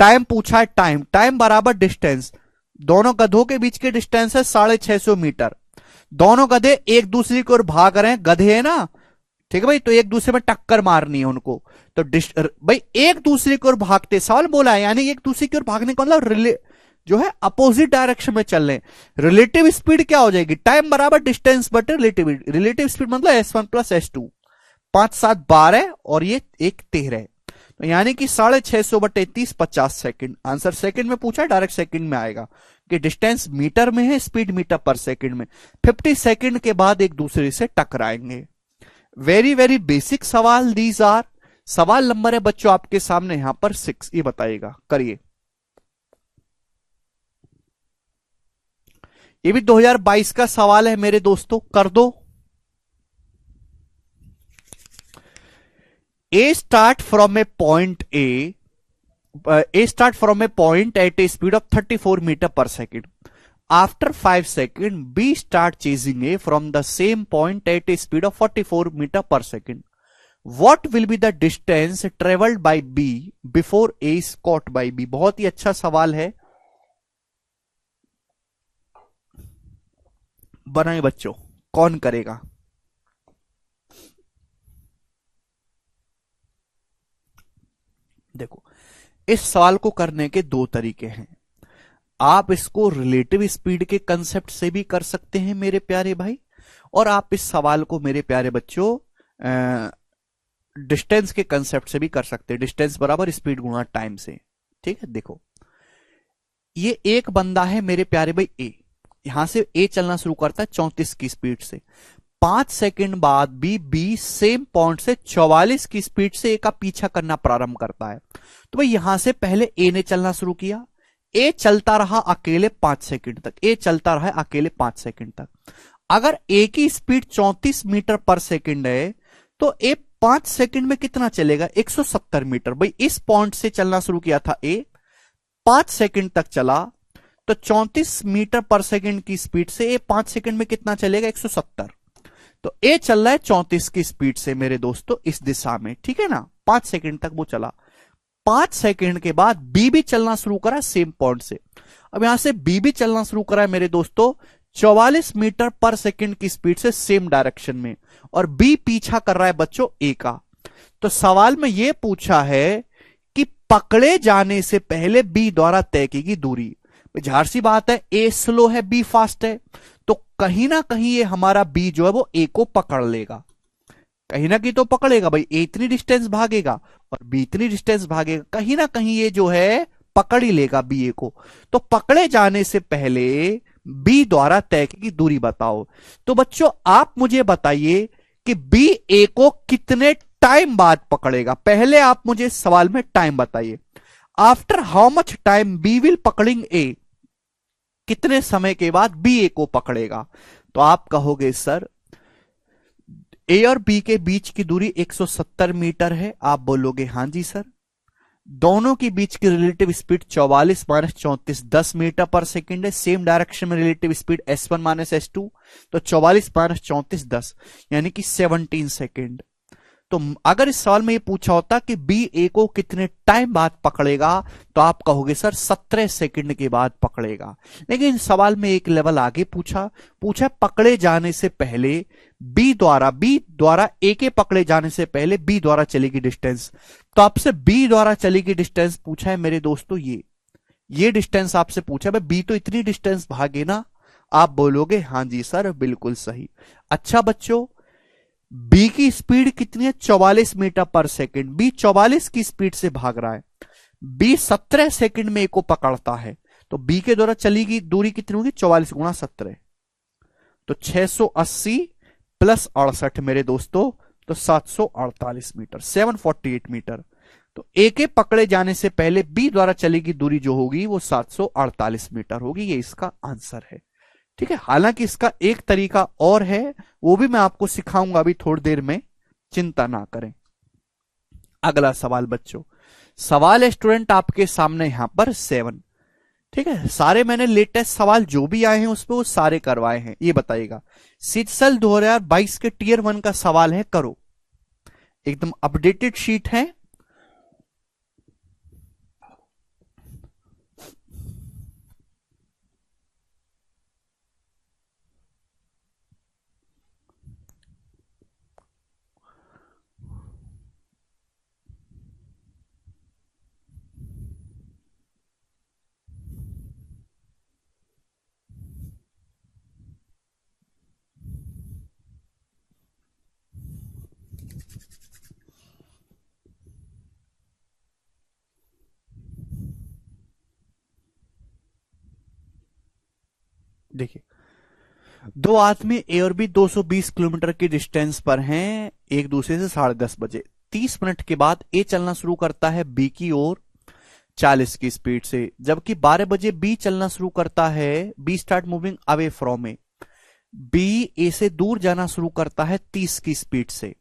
टाइम पूछा है, टाइम बराबर डिस्टेंस। दोनों गधों के बीच की डिस्टेंस है 650 मीटर। दोनों गधे एक दूसरे की ओर भाग रहे हैं, गधे है ना, ठीक है भाई, तो एक दूसरे में टक्कर मारनी है उनको। तो भाई एक दूसरे की ओर भागते, सवाल बोला है, यानी एक दूसरे की ओर भागने का मतलब जो है अपोजिट डायरेक्शन में चल रहे हैं। रिलेटिव स्पीड क्या हो जाएगी? टाइम बराबर डिस्टेंस बटे रिलेटिव स्पीड मतलब S1 प्लस S2। 5 7 12 और ये 1 13, तो यानी कि 650 बटे 30 50 सेकंड। आंसर सेकंड में पूछा, डायरेक्ट सेकंड में आएगा कि डिस्टेंस मीटर में है, स्पीड मीटर पर सेकंड में। 50 सेकंड के बाद एक दूसरे से टकराएंगे। वेरी वेरी बेसिक सवाल दीज आर। सवाल नंबर है बच्चों आपके सामने यहां पर 6, ये बताइएगा, करिए। ये भी 2022 का सवाल है मेरे दोस्तों, कर दो। A start from a point A start from a point at a speed of 34 metre per second. After 5 seconds, B start chasing A from the same point at a speed of 44 meter per second. What will be the distance traveled by B before A is caught by B? बहुत ही अच्छा सवाल है, बनाए बच्चों, कौन करेगा? देखो, इस सवाल को करने के दो तरीके हैं। आप इसको रिलेटिव स्पीड के कंसेप्ट से भी कर सकते हैं मेरे प्यारे भाई, और आप इस सवाल को मेरे प्यारे बच्चों डिस्टेंस के कंसेप्ट से भी कर सकते हैं। डिस्टेंस बराबर स्पीड गुणा टाइम से। ठीक है, देखो ये एक बंदा है मेरे प्यारे भाई ए, यहां से ए चलना शुरू करता है 34 की स्पीड से। 5 सेकंड बाद बी सेम पॉइंट से 44 की स्पीड से ए का पीछा करना प्रारंभ करता है। तो भाई यहां से पहले ए ने चलना शुरू किया, ए चलता रहा अकेले 5 सेकंड तक, ए चलता रहा अकेले 5 सेकंड तक। अगर ए की स्पीड 34 मीटर पर सेकंड है तो ए 5 सेकंड में कितना चलेगा? 170 मीटर। भाई इस पॉइंट से चलना शुरू किया था ए, 5 सेकंड तक चला, तो 34 मीटर पर सेकंड की स्पीड से ए 5 सेकंड में कितना चलेगा? 170। तो ए चल रहा है 34 की स्पीड से मेरे दोस्तों इस दिशा में, ठीक है ना, 5 सेकंड तक वो चला। 5 सेकंड के बाद बी भी चलना शुरू करा सेम पॉइंट से। अब यहां से बी भी चलना शुरू करा है मेरे दोस्तों 44 मीटर पर सेकंड की स्पीड से सेम डायरेक्शन में, और बी पीछा कर रहा है बच्चों ए का। तो सवाल में यह पूछा है कि पकड़े जाने से पहले बी द्वारा तय की गई दूरी। जाहिर सी बात है, ए स्लो है बी फास्ट है, तो कहीं ना कहीं ये हमारा बी जो है वो ए को पकड़ लेगा, कहीं ना कहीं तो पकड़ेगा। भाई ए इतनी डिस्टेंस भागेगा और बी इतनी डिस्टेंस भागेगा, कहीं ना कहीं ये जो है पकड़ ही लेगा बी ए को। तो पकड़े जाने से पहले बी द्वारा तय की दूरी बताओ। तो बच्चों आप मुझे बताइए कि बी ए को कितने टाइम बाद पकड़ेगा। पहले आप मुझे सवाल में टाइम बताइए। After how much time B will पकड़िंग ए, कितने समय के बाद बी ए को पकड़ेगा? तो आप कहोगे सर ए और बी के बीच की दूरी 170 मीटर है। आप बोलोगे हां जी सर। दोनों के बीच की relative speed 44 minus 34 10 metre per second है। सेम डायरेक्शन में relative speed S1 minus S2, तो 44 माइनस 34 10 यानी कि 17 सेकंड। तो अगर इस सवाल में ये पूछा होता कि बी ए को कितने टाइम बाद पकड़ेगा, तो आप कहोगे सर 17 सेकंड के बाद पकड़ेगा। लेकिन सवाल में एक लेवल आगे पूछा पकड़े जाने से पहले बी द्वारा ए के पकड़े जाने से पहले बी द्वारा चलेगी डिस्टेंस। तो आपसे बी द्वारा चलेगी डिस्टेंस पूछा है मेरे दोस्तों, ये डिस्टेंस आपसे पूछा है, बी तो इतनी डिस्टेंस भागे ना। आप बोलोगे हां जी सर बिल्कुल सही। अच्छा बच्चों, बी की स्पीड कितनी है? 44 मीटर पर सेकंड। बी 44 की स्पीड से भाग रहा है, बी 17 सेकंड में ए को पकड़ता है, तो बी के द्वारा चलेगी दूरी कितनी होगी? 44 गुणा 17, तो 680 प्लस 68 मेरे दोस्तों, तो 748 मीटर, 748 मीटर। तो ए के पकड़े जाने से पहले बी द्वारा चलेगी दूरी जो होगी वो 748 मीटर होगी। ये इसका आंसर है। ठीक है, हालांकि इसका एक तरीका और है, वो भी मैं आपको सिखाऊंगा अभी थोड़ी देर में, चिंता ना करें। अगला सवाल बच्चों, सवाल है स्टूडेंट आपके सामने यहां पर 7। ठीक है, सारे मैंने लेटेस्ट सवाल जो भी आए हैं उस पर वो सारे करवाए हैं। ये बताइएगा, सीटसल 2022 के टीयर 1 का सवाल है, करो। एकदम अपडेटेड शीट है। देखिए, दो आदमी ए और बी 220 किलोमीटर की डिस्टेंस पर हैं। एक दूसरे से 10:30 बजे। 30 मिनट के बाद ए चलना शुरू करता है बी की ओर 40 की स्पीड से, जबकि 12 बजे बी चलना शुरू करता है, B start moving away from A, B A से दूर जाना शुरू करता है 30 की स्पीड से।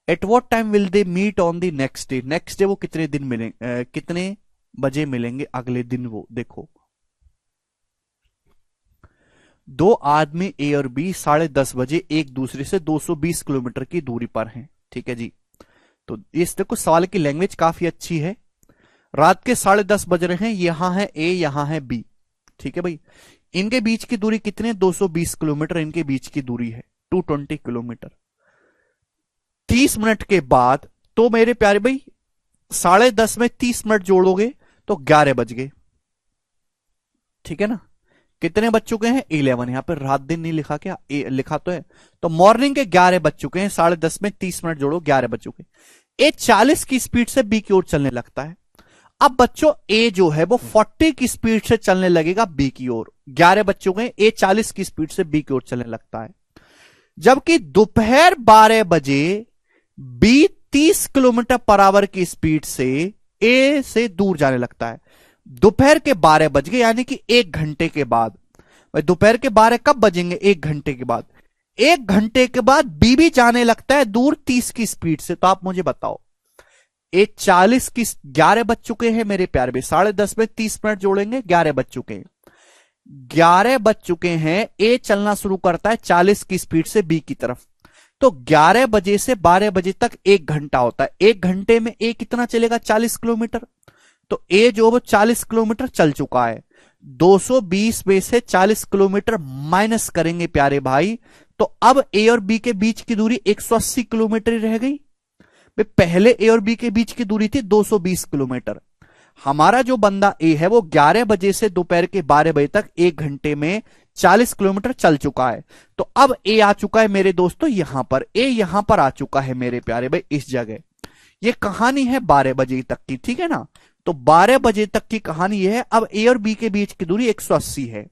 At what time will they meet on the next day? Next day वो कितने दिन मिलेंगे, कितने बजे मिलेंगे अगले दिन? वो देखो, दो आदमी ए और बी 10:30 बजे एक दूसरे से 220 किलोमीटर की दूरी पर हैं। ठीक है जी। तो इस देखो सवाल की लैंग्वेज काफी अच्छी है। रात के 10:30 बज रहे हैं, यहां है ए, यहां है बी। ठीक है भाई, इनके बीच की दूरी कितने? 220 किलोमीटर इनके बीच की दूरी है, 220 किलोमीटर। 30 मिनट के बाद, तो मेरे प्यारे भाई 10:30 में 30 मिनट जोड़ोगे तो 11 बज गए। ठीक है ना? कितने बज चुके हैं? 11। यहां पर रात दिन नहीं लिखा क्या? लिखा तो है। तो मॉर्निंग के 11 बज चुके हैं, 10:30 में 30 मिनट जोड़ो, 11 बज चुके। ए 40 की स्पीड से बी की ओर चलने लगता है। अब बच्चों ए जो है वो 40 की स्पीड से चलने लगेगा बी की ओर। 11 बज चुके हैं, ए 40 की स्पीड से बी की ओर चलने लगता है। जबकि दोपहर 12 बजे बी 30 किलोमीटर पर आवर की स्पीड से ए से दूर जाने लगता है। दोपहर के 12 बज गए, यानी कि 1 घंटे के बाद। भाई दोपहर के 12 कब बजेंगे? 1 घंटे के बाद। 1 घंटे के बाद बी भी जाने लगता है दूर 30 की स्पीड से। तो आप मुझे बताओ, ए 40 की 11 बज चुके हैं मेरे प्यारे भाई, 10:30 में 30 मिनट जोड़ेंगे, 11 बज चुके हैं। 11 बज चुके हैं, ए चलना शुरू करता है 40 की स्पीड से बी की तरफ। तो 11 बजे से 12 बजे तक 1 घंटा होता है। 1 घंटे में ए कितना चलेगा? 40 किलोमीटर। तो ए जो वो 40 किलोमीटर चल चुका है। 220 में से 40 किलोमीटर माइनस करेंगे प्यारे भाई, तो अब ए और बी के बीच की दूरी 180 किलोमीटर रह गई। पहले ए और बी के बीच की दूरी थी 220 किलोमीटर। हमारा जो बंदा ए है वो 11 बजे से दोपहर के 12 बजे तक 1 घंटे में 40 किलोमीटर चल चुका है। तो अब ए आ चुका है मेरे दोस्तों यहां पर, ए यहां पर आ चुका है मेरे प्यारे भाई इस जगह। ये कहानी है 12 बजे तक की, ठीक है ना? तो 12 बजे तक की कहानी ये है। अब ए और बी के बीच की दूरी 180 है।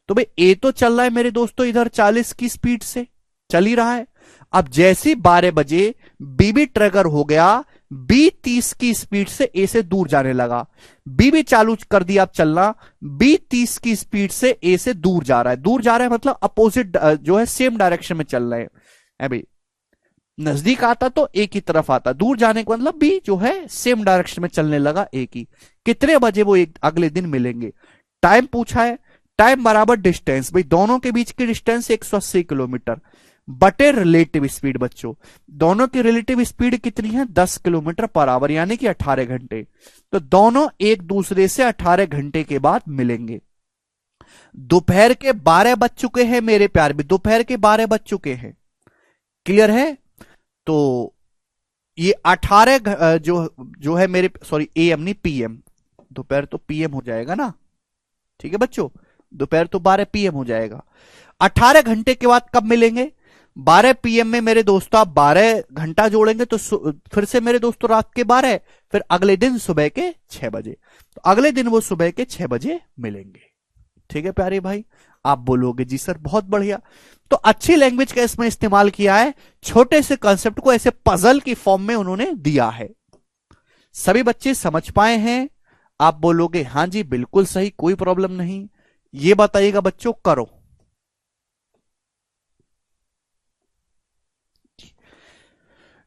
तो भाई ए तो चल रहा है मेरे दोस्तों इधर 40 की स्पीड से चल ही रहा है। अब जैसे 12 बजे बी भी ट्रिगर हो गया, बी 30 की स्पीड से ए से दूर जाने लगा। बी भी चालू कर दिया अब चलना, बी 30 की स्पीड से ए से दूर जा रहा है। दूर जा रहा है मतलब अपोजिट जो है सेम डायरेक्शन में चल रहे हैं भाई। नजदीक आता तो ए की तरफ आता, दूर जाने का मतलब बी जो है सेम डायरेक्शन में चलने लगा ए की। कितने बजे वो एक अगले दिन मिलेंगे? टाइम पूछा है, टाइम बराबर डिस्टेंस, भाई दोनों के बीच की डिस्टेंस 180 किलोमीटर बटे रिलेटिव स्पीड। बच्चों दोनों की रिलेटिव स्पीड कितनी है? 10 किलोमीटर पर आवर, यानी कि 18 घंटे। तो दोनों एक दूसरे से 18 घंटे के बाद मिलेंगे। दोपहर के 12 बज चुके हैं मेरे प्यार भी, दोपहर के 12 बज चुके हैं। क्लियर है? तो ये 18 जो है मेरे, सॉरी एएम नहीं पीएम, दोपहर तो पीएम हो जाएगा ना। ठीक है बच्चों, दोपहर तो 12 पीएम हो जाएगा। 18 घंटे के बाद कब मिलेंगे? 12 पीएम में मेरे दोस्तों आप 12 घंटा जोड़ेंगे तो फिर से मेरे दोस्तों रात के 12, फिर अगले दिन सुबह के 6 बजे। तो अगले दिन वो सुबह के 6 बजे मिलेंगे। ठीक है प्यारे भाई? आप बोलोगे जी सर बहुत बढ़िया। तो अच्छी लैंग्वेज का इसमें इस्तेमाल किया है, छोटे से कंसेप्ट को ऐसे पजल की फॉर्म में उन्होंने दिया है। सभी बच्चे समझ पाए हैं? आप बोलोगे हां जी बिल्कुल सही, कोई प्रॉब्लम नहीं। ये बताइएगा बच्चों, करो।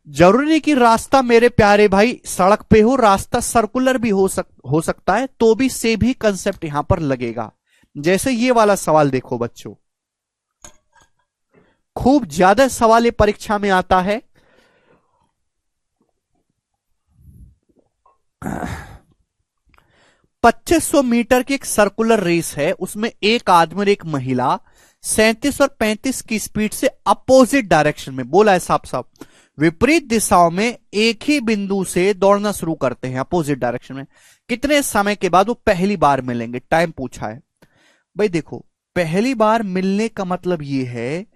जरूरी नहीं कि रास्ता मेरे प्यारे भाई सड़क पे हो, रास्ता सर्कुलर भी हो सकता है, तो भी से भी कंसेप्ट यहां पर लगेगा। जैसे ये वाला सवाल देखो बच्चों, खूब ज्यादा सवाल ये परीक्षा में आता है। 2500 मीटर की एक सर्कुलर रेस है, उसमें एक आदमी और एक महिला 37 और 35 की स्पीड से अपोजिट डायरेक्शन में, बोला है साफ साफ, विपरीत दिशाओं में एक ही बिंदु से दौड़ना शुरू करते हैं अपोजिट डायरेक्शन में। कितने समय के बाद वो पहली बार मिलेंगे? टाइम पूछा है भाई। देखो पहली बार मिलने का मतलब ये है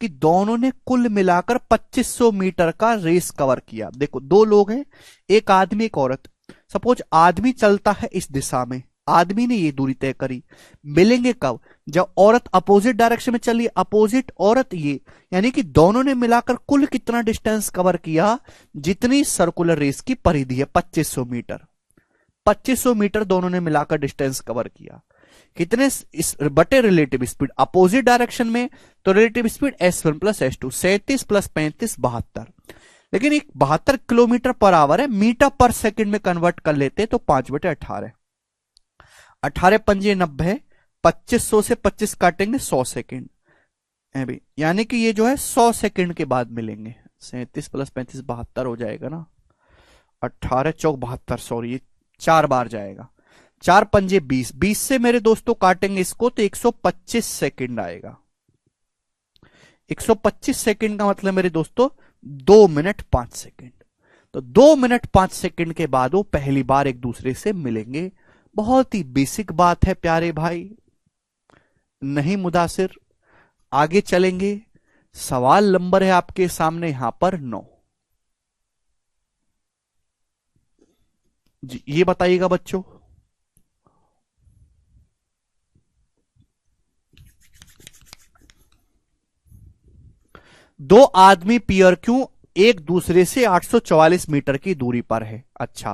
कि दोनों ने कुल मिलाकर 2500 मीटर का रेस कवर किया। देखो दो लोग हैं, एक आदमी एक औरत। सपोज आदमी चलता है इस दिशा में, आदमी ने ये दूरी तय करी। मिलेंगे कब? जब औरत अपोजिट डायरेक्शन में चली, अपोजिट औरत ये, यानी कि दोनों ने मिलाकर कुल कितना डिस्टेंस कवर किया, जितनी सर्कुलर रेस की परिधि है 2500 मीटर। 2500 मीटर दोनों ने मिलाकर डिस्टेंस कवर किया। कितने इस बटे रिलेटिव स्पीड अपोजिट डायरेक्शन में, तो relative speed S1 plus S2, 37 plus 35 72। लेकिन एक 72 किलोमीटर पर आवर है, मीटर पर सेकंड में कन्वर्ट कर लेते तो 5/18, 18 पंजे 90, 2500 से 25 काटेंगे 100 सेकंड, यानी कि ये जो है 100 सेकंड के बाद मिलेंगे। 37 प्लस 35 72 हो जाएगा ना, 18 चौक 72, सॉरी ये 4 बार जाएगा, 4 पंजे 20, 20 से मेरे दोस्तों काटेंगे इसको तो 125 सेकंड आएगा। 125 सेकंड का मतलब मेरे दोस्तों 2 मिनट 5 सेकंड। तो 2 मिनट 5 सेकंड के बाद वो पहली बार एक दूसरे से मिलेंगे। बहुत ही बेसिक बात है प्यारे भाई, नहीं मुदासिर। आगे चलेंगे, सवाल नंबर है आपके सामने यहां पर 9 जी, ये बताइएगा बच्चों, दो आदमी पी और क्यू एक दूसरे से 844 मीटर की दूरी पर है। अच्छा,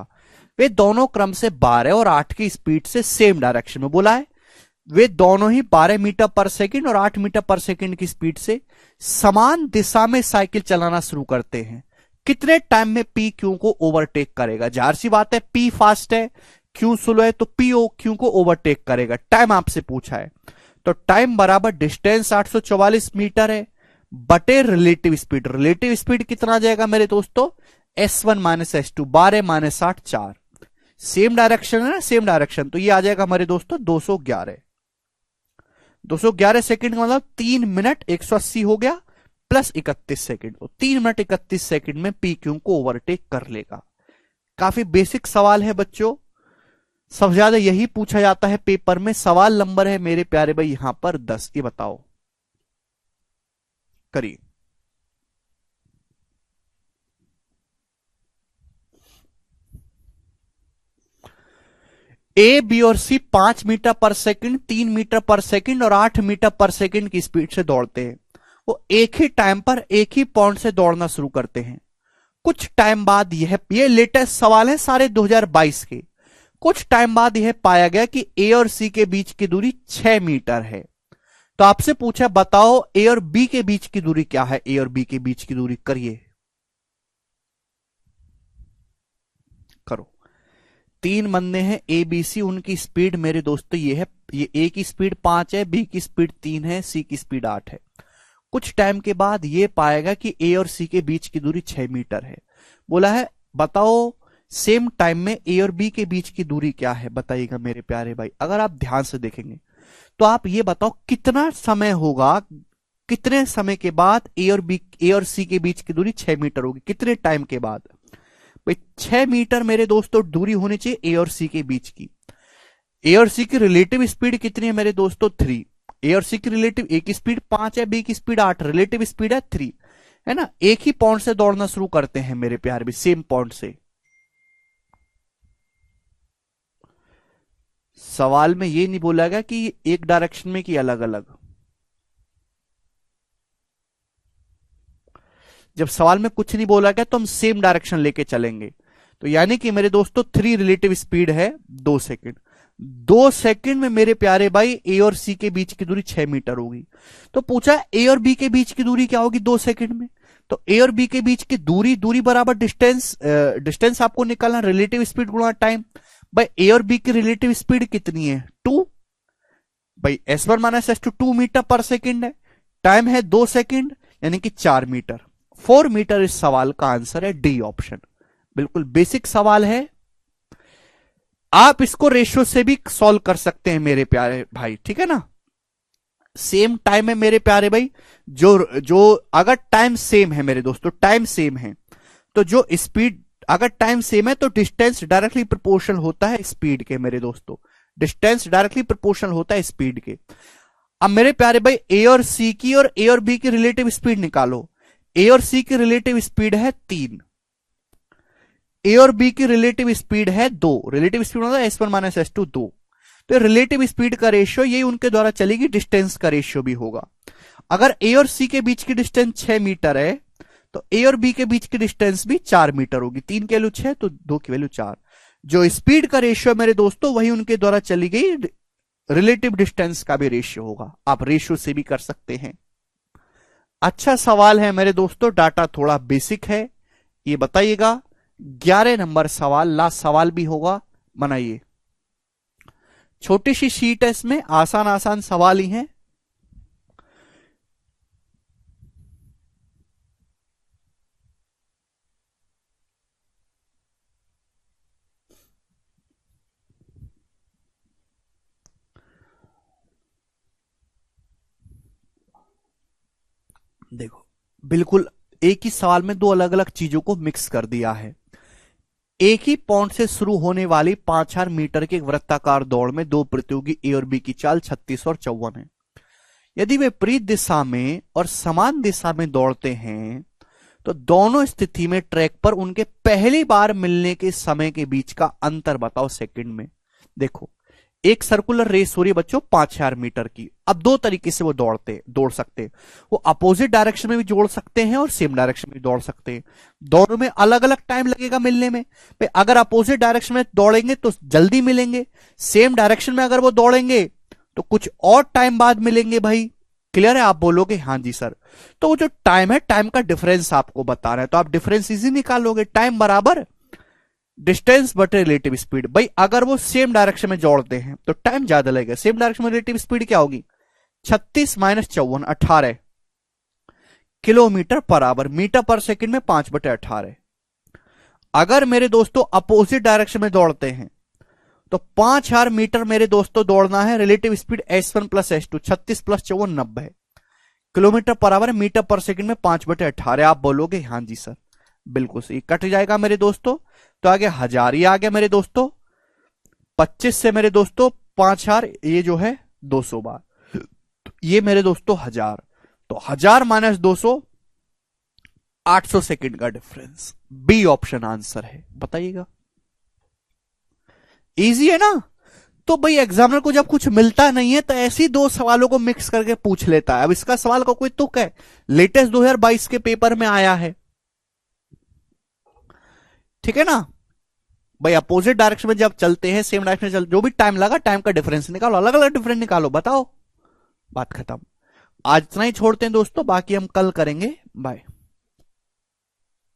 वे दोनों क्रम से 12 और 8 की स्पीड से सेम डायरेक्शन में, बोला है वे दोनों ही 12 मीटर पर सेकंड और 8 मीटर पर सेकंड की स्पीड से समान दिशा में साइकिल चलाना शुरू करते हैं। कितने टाइम में पी क्यू को ओवरटेक करेगा? जाहिर सी बात है, पी फास्ट है, क्यू स्लो है, तो पी ओ क्यू को ओवरटेक करेगा। टाइम आपसे पूछा है, तो टाइम बराबर डिस्टेंस 844 मीटर है बटे रिलेटिव स्पीड। रिलेटिव स्पीड कितना आ जाएगा मेरे दोस्तों? S1 minus S2, 12 minus 8 4, same direction है ना, सेम डायरेक्शन, तो ये आ जाएगा हमारे दोस्तों 211। 211 सेकंड का मतलब 3 मिनट 180 हो गया प्लस 31 सेकंड, तो 3 मिनट 31 सेकंड में पी क्यू को ओवरटेक कर लेगा। काफी बेसिक सवाल है बच्चों, सबसे ज्यादा यही पूछा जाता है पेपर में। सवाल नंबर है मेरे प्यारे भाई यहां पर 10, ये बताओ, करिए। ए, बी और सी 5 metre per second, 3 metre per second और 8 मीटर पर सेकंड की स्पीड से दौड़ते हैं। वो एक ही टाइम पर एक ही पॉइंट से दौड़ना शुरू करते हैं। कुछ टाइम बाद ये लेटेस्ट सवाल है सारे 2022 के। कुछ टाइम बाद यह पाया गया कि ए और सी के बीच की दूरी 6 मीटर है। तो आपसे पूछा बताओ ए और बी के बीच की दूरी क्या है? ए और बी के बीच की दूरी करिए, करो। 3 बंदे हैं ए बी सी, उनकी स्पीड मेरे दोस्तों ये है, ये ए की स्पीड 5 है, बी की स्पीड 3 है, सी की स्पीड 8 है। कुछ टाइम के बाद ये पाएगा कि ए और सी के बीच की दूरी 6 मीटर है। बोला है बताओ सेम टाइम में ए और बी के बीच की दूरी क्या है? बताइएगा मेरे प्यारे भाई। अगर आप ध्यान से देखेंगे तो आप ये बताओ कितना समय होगा, कितने समय के बाद ए और सी के बीच की दूरी 6 मीटर होगी, कितने टाइम के बाद? भाई 6 मीटर मेरे दोस्तों दूरी होनी चाहिए ए और सी के बीच की। ए और सी की रिलेटिव स्पीड कितनी है मेरे दोस्तों? 3। ए और सी की रिलेटिव, ए की स्पीड 5 है, बी की स्पीड 8, रिलेटिव स्पीड है 3, है ना। एक ही पॉइंट से दौड़ना शुरू करते हैं मेरे प्यारे भी, सेम पॉइंट से। सवाल में ये नहीं बोला गया कि एक डायरेक्शन में कि अलग अलग। जब सवाल में कुछ नहीं बोला गया तो हम सेम डायरेक्शन लेके चलेंगे। तो यानी कि मेरे दोस्तों 3 रिलेटिव स्पीड है 2 सेकंड। 2 सेकंड में मेरे प्यारे भाई ए और सी के बीच की दूरी 6 मीटर होगी। तो पूछा ए और बी के बीच की दूरी क्या होगी 2 सेकंड में? तो ए और बी के बीच की दूरी बराबर डिस्टेंस आपको निकालना, रिलेटिव स्पीड गुणा टाइम। भाई ए और बी की रिलेटिव स्पीड कितनी है? 2। भाई S1 minus S2 2 metre per second है, टाइम है 2 सेकंड, यानी कि 4 मीटर। 4 मीटर इस सवाल का आंसर है डी ऑप्शन। बिल्कुल बेसिक सवाल है, आप इसको रेशियो से भी सॉल्व कर सकते हैं मेरे प्यारे भाई, ठीक है ना। सेम टाइम है मेरे प्यारे भाई, जो अगर टाइम सेम है मेरे दोस्तों, टाइम सेम है तो जो स्पीड, अगर टाइम सेम है तो डिस्टेंस डायरेक्टली प्रोपोर्शनल होता है स्पीड के मेरे दोस्तों, डिस्टेंस डायरेक्टली प्रोपोर्शनल होता है स्पीड के। अब मेरे प्यारे भाई ए और सी की और ए और बी की रिलेटिव स्पीड निकालो। ए और सी की रिलेटिव स्पीड है 3, ए और बी की रिलेटिव स्पीड है 2, रिलेटिव स्पीड मतलब S1 माइनस S2 2। तो रिलेटिव स्पीड का रेशियो यही उनके द्वारा चलेगी, डिस्टेंस का रेशियो भी होगा। अगर ए और सी के बीच की डिस्टेंस 6 मीटर है तो ए और बी के बीच की डिस्टेंस भी 4 मीटर होगी। 3 की वैल्यू 6 तो 2 की वैल्यू 4। जो स्पीड का रेशियो मेरे दोस्तों वही उनके द्वारा चली गई रिलेटिव डिस्टेंस का भी रेशियो होगा। आप रेशियो से भी कर सकते हैं। अच्छा सवाल है मेरे दोस्तों, डाटा थोड़ा बेसिक है, ये बताइएगा। 11 नंबर सवाल, लास्ट सवाल भी होगा, बनाइए। छोटी सी शीट है, इसमें आसान आसान सवाल ही हैं। देखो, बिल्कुल एक ही सवाल में दो अलग अलग चीजों को मिक्स कर दिया है। एक ही पॉइंट से शुरू होने वाली 5000 मीटर के वृत्ताकार दौड़ में दो प्रतियोगी ए और बी की चाल 36 और 54 है। यदि वे विपरीत दिशा में और समान दिशा में दौड़ते हैं तो दोनों स्थिति में ट्रैक पर उनके पहली बार मिलने के समय के बीच का अंतर बताओ सेकंड में। देखो, एक सर्कुलर रेस हो रही है बच्चों 5000 मीटर की। अब दो तरीके से वो दौड़ सकते हैं। वो अपोजिट डायरेक्शन में भी दौड़ सकते हैं और सेम डायरेक्शन में भी दौड़ सकते हैं। दोनों में अलग अलग टाइम लगेगा मिलने में। भाई अगर अपोजिट डायरेक्शन में दौड़ेंगे तो जल्दी मिलेंगे, सेम डायरेक्शन में अगर वो दौड़ेंगे तो कुछ और टाइम बाद मिलेंगे। भाई क्लियर है? आप बोलोगे हाँ जी सर। तो वो जो टाइम है, टाइम का डिफरेंस आपको बता रहे हैं, तो आप डिफरेंस इजी निकालोगे। टाइम बराबर डिस्टेंस बटे रिलेटिव स्पीड। भाई अगर वो सेम डायरेक्शन में दौड़ते हैं तो टाइम ज्यादा लगेगा। सेम डायरेक्शन में रिलेटिव स्पीड क्या होगी? 36 minus 54 18 kilometre per hour. Metre per second में 5/18। अगर मेरे दोस्तों अपोजिट डायरेक्शन में दौड़ते हैं तो 5000 मीटर मेरे दोस्तों दौड़ना है। Relative speed S1 plus S2 36 plus 54 90 kilometre per hour. Metre per second में 5/18। आप बोलोगे हाँ जी सर, बिल्कुल सही। कट जाएगा मेरे दोस्तों, तो आगे 1000 ही आ गया मेरे दोस्तों। 25 से मेरे दोस्तों 5000, ये जो है 200 बार, तो ये मेरे दोस्तों 1000। तो 1000 माइनस 200 800 सेकंड का डिफरेंस। बी ऑप्शन आंसर है। बताइएगा, इजी है ना? तो भाई एग्जामिनर को जब कुछ मिलता नहीं है तो ऐसी दो सवालों को मिक्स करके पूछ लेता है। अब इसका सवाल का कोई तुक है? लेटेस्ट 2022 के पेपर में आया है, ठीक है ना भाई। अपोजिट डायरेक्शन में जब चलते हैं, सेम डायरेक्शन में चलते, जो भी टाइम लगा, टाइम का डिफरेंस निकालो, अलग अलग डिफरेंस निकालो, बताओ। बात खत्म। आज इतना ही छोड़ते हैं दोस्तों, बाकी हम कल करेंगे। बाय।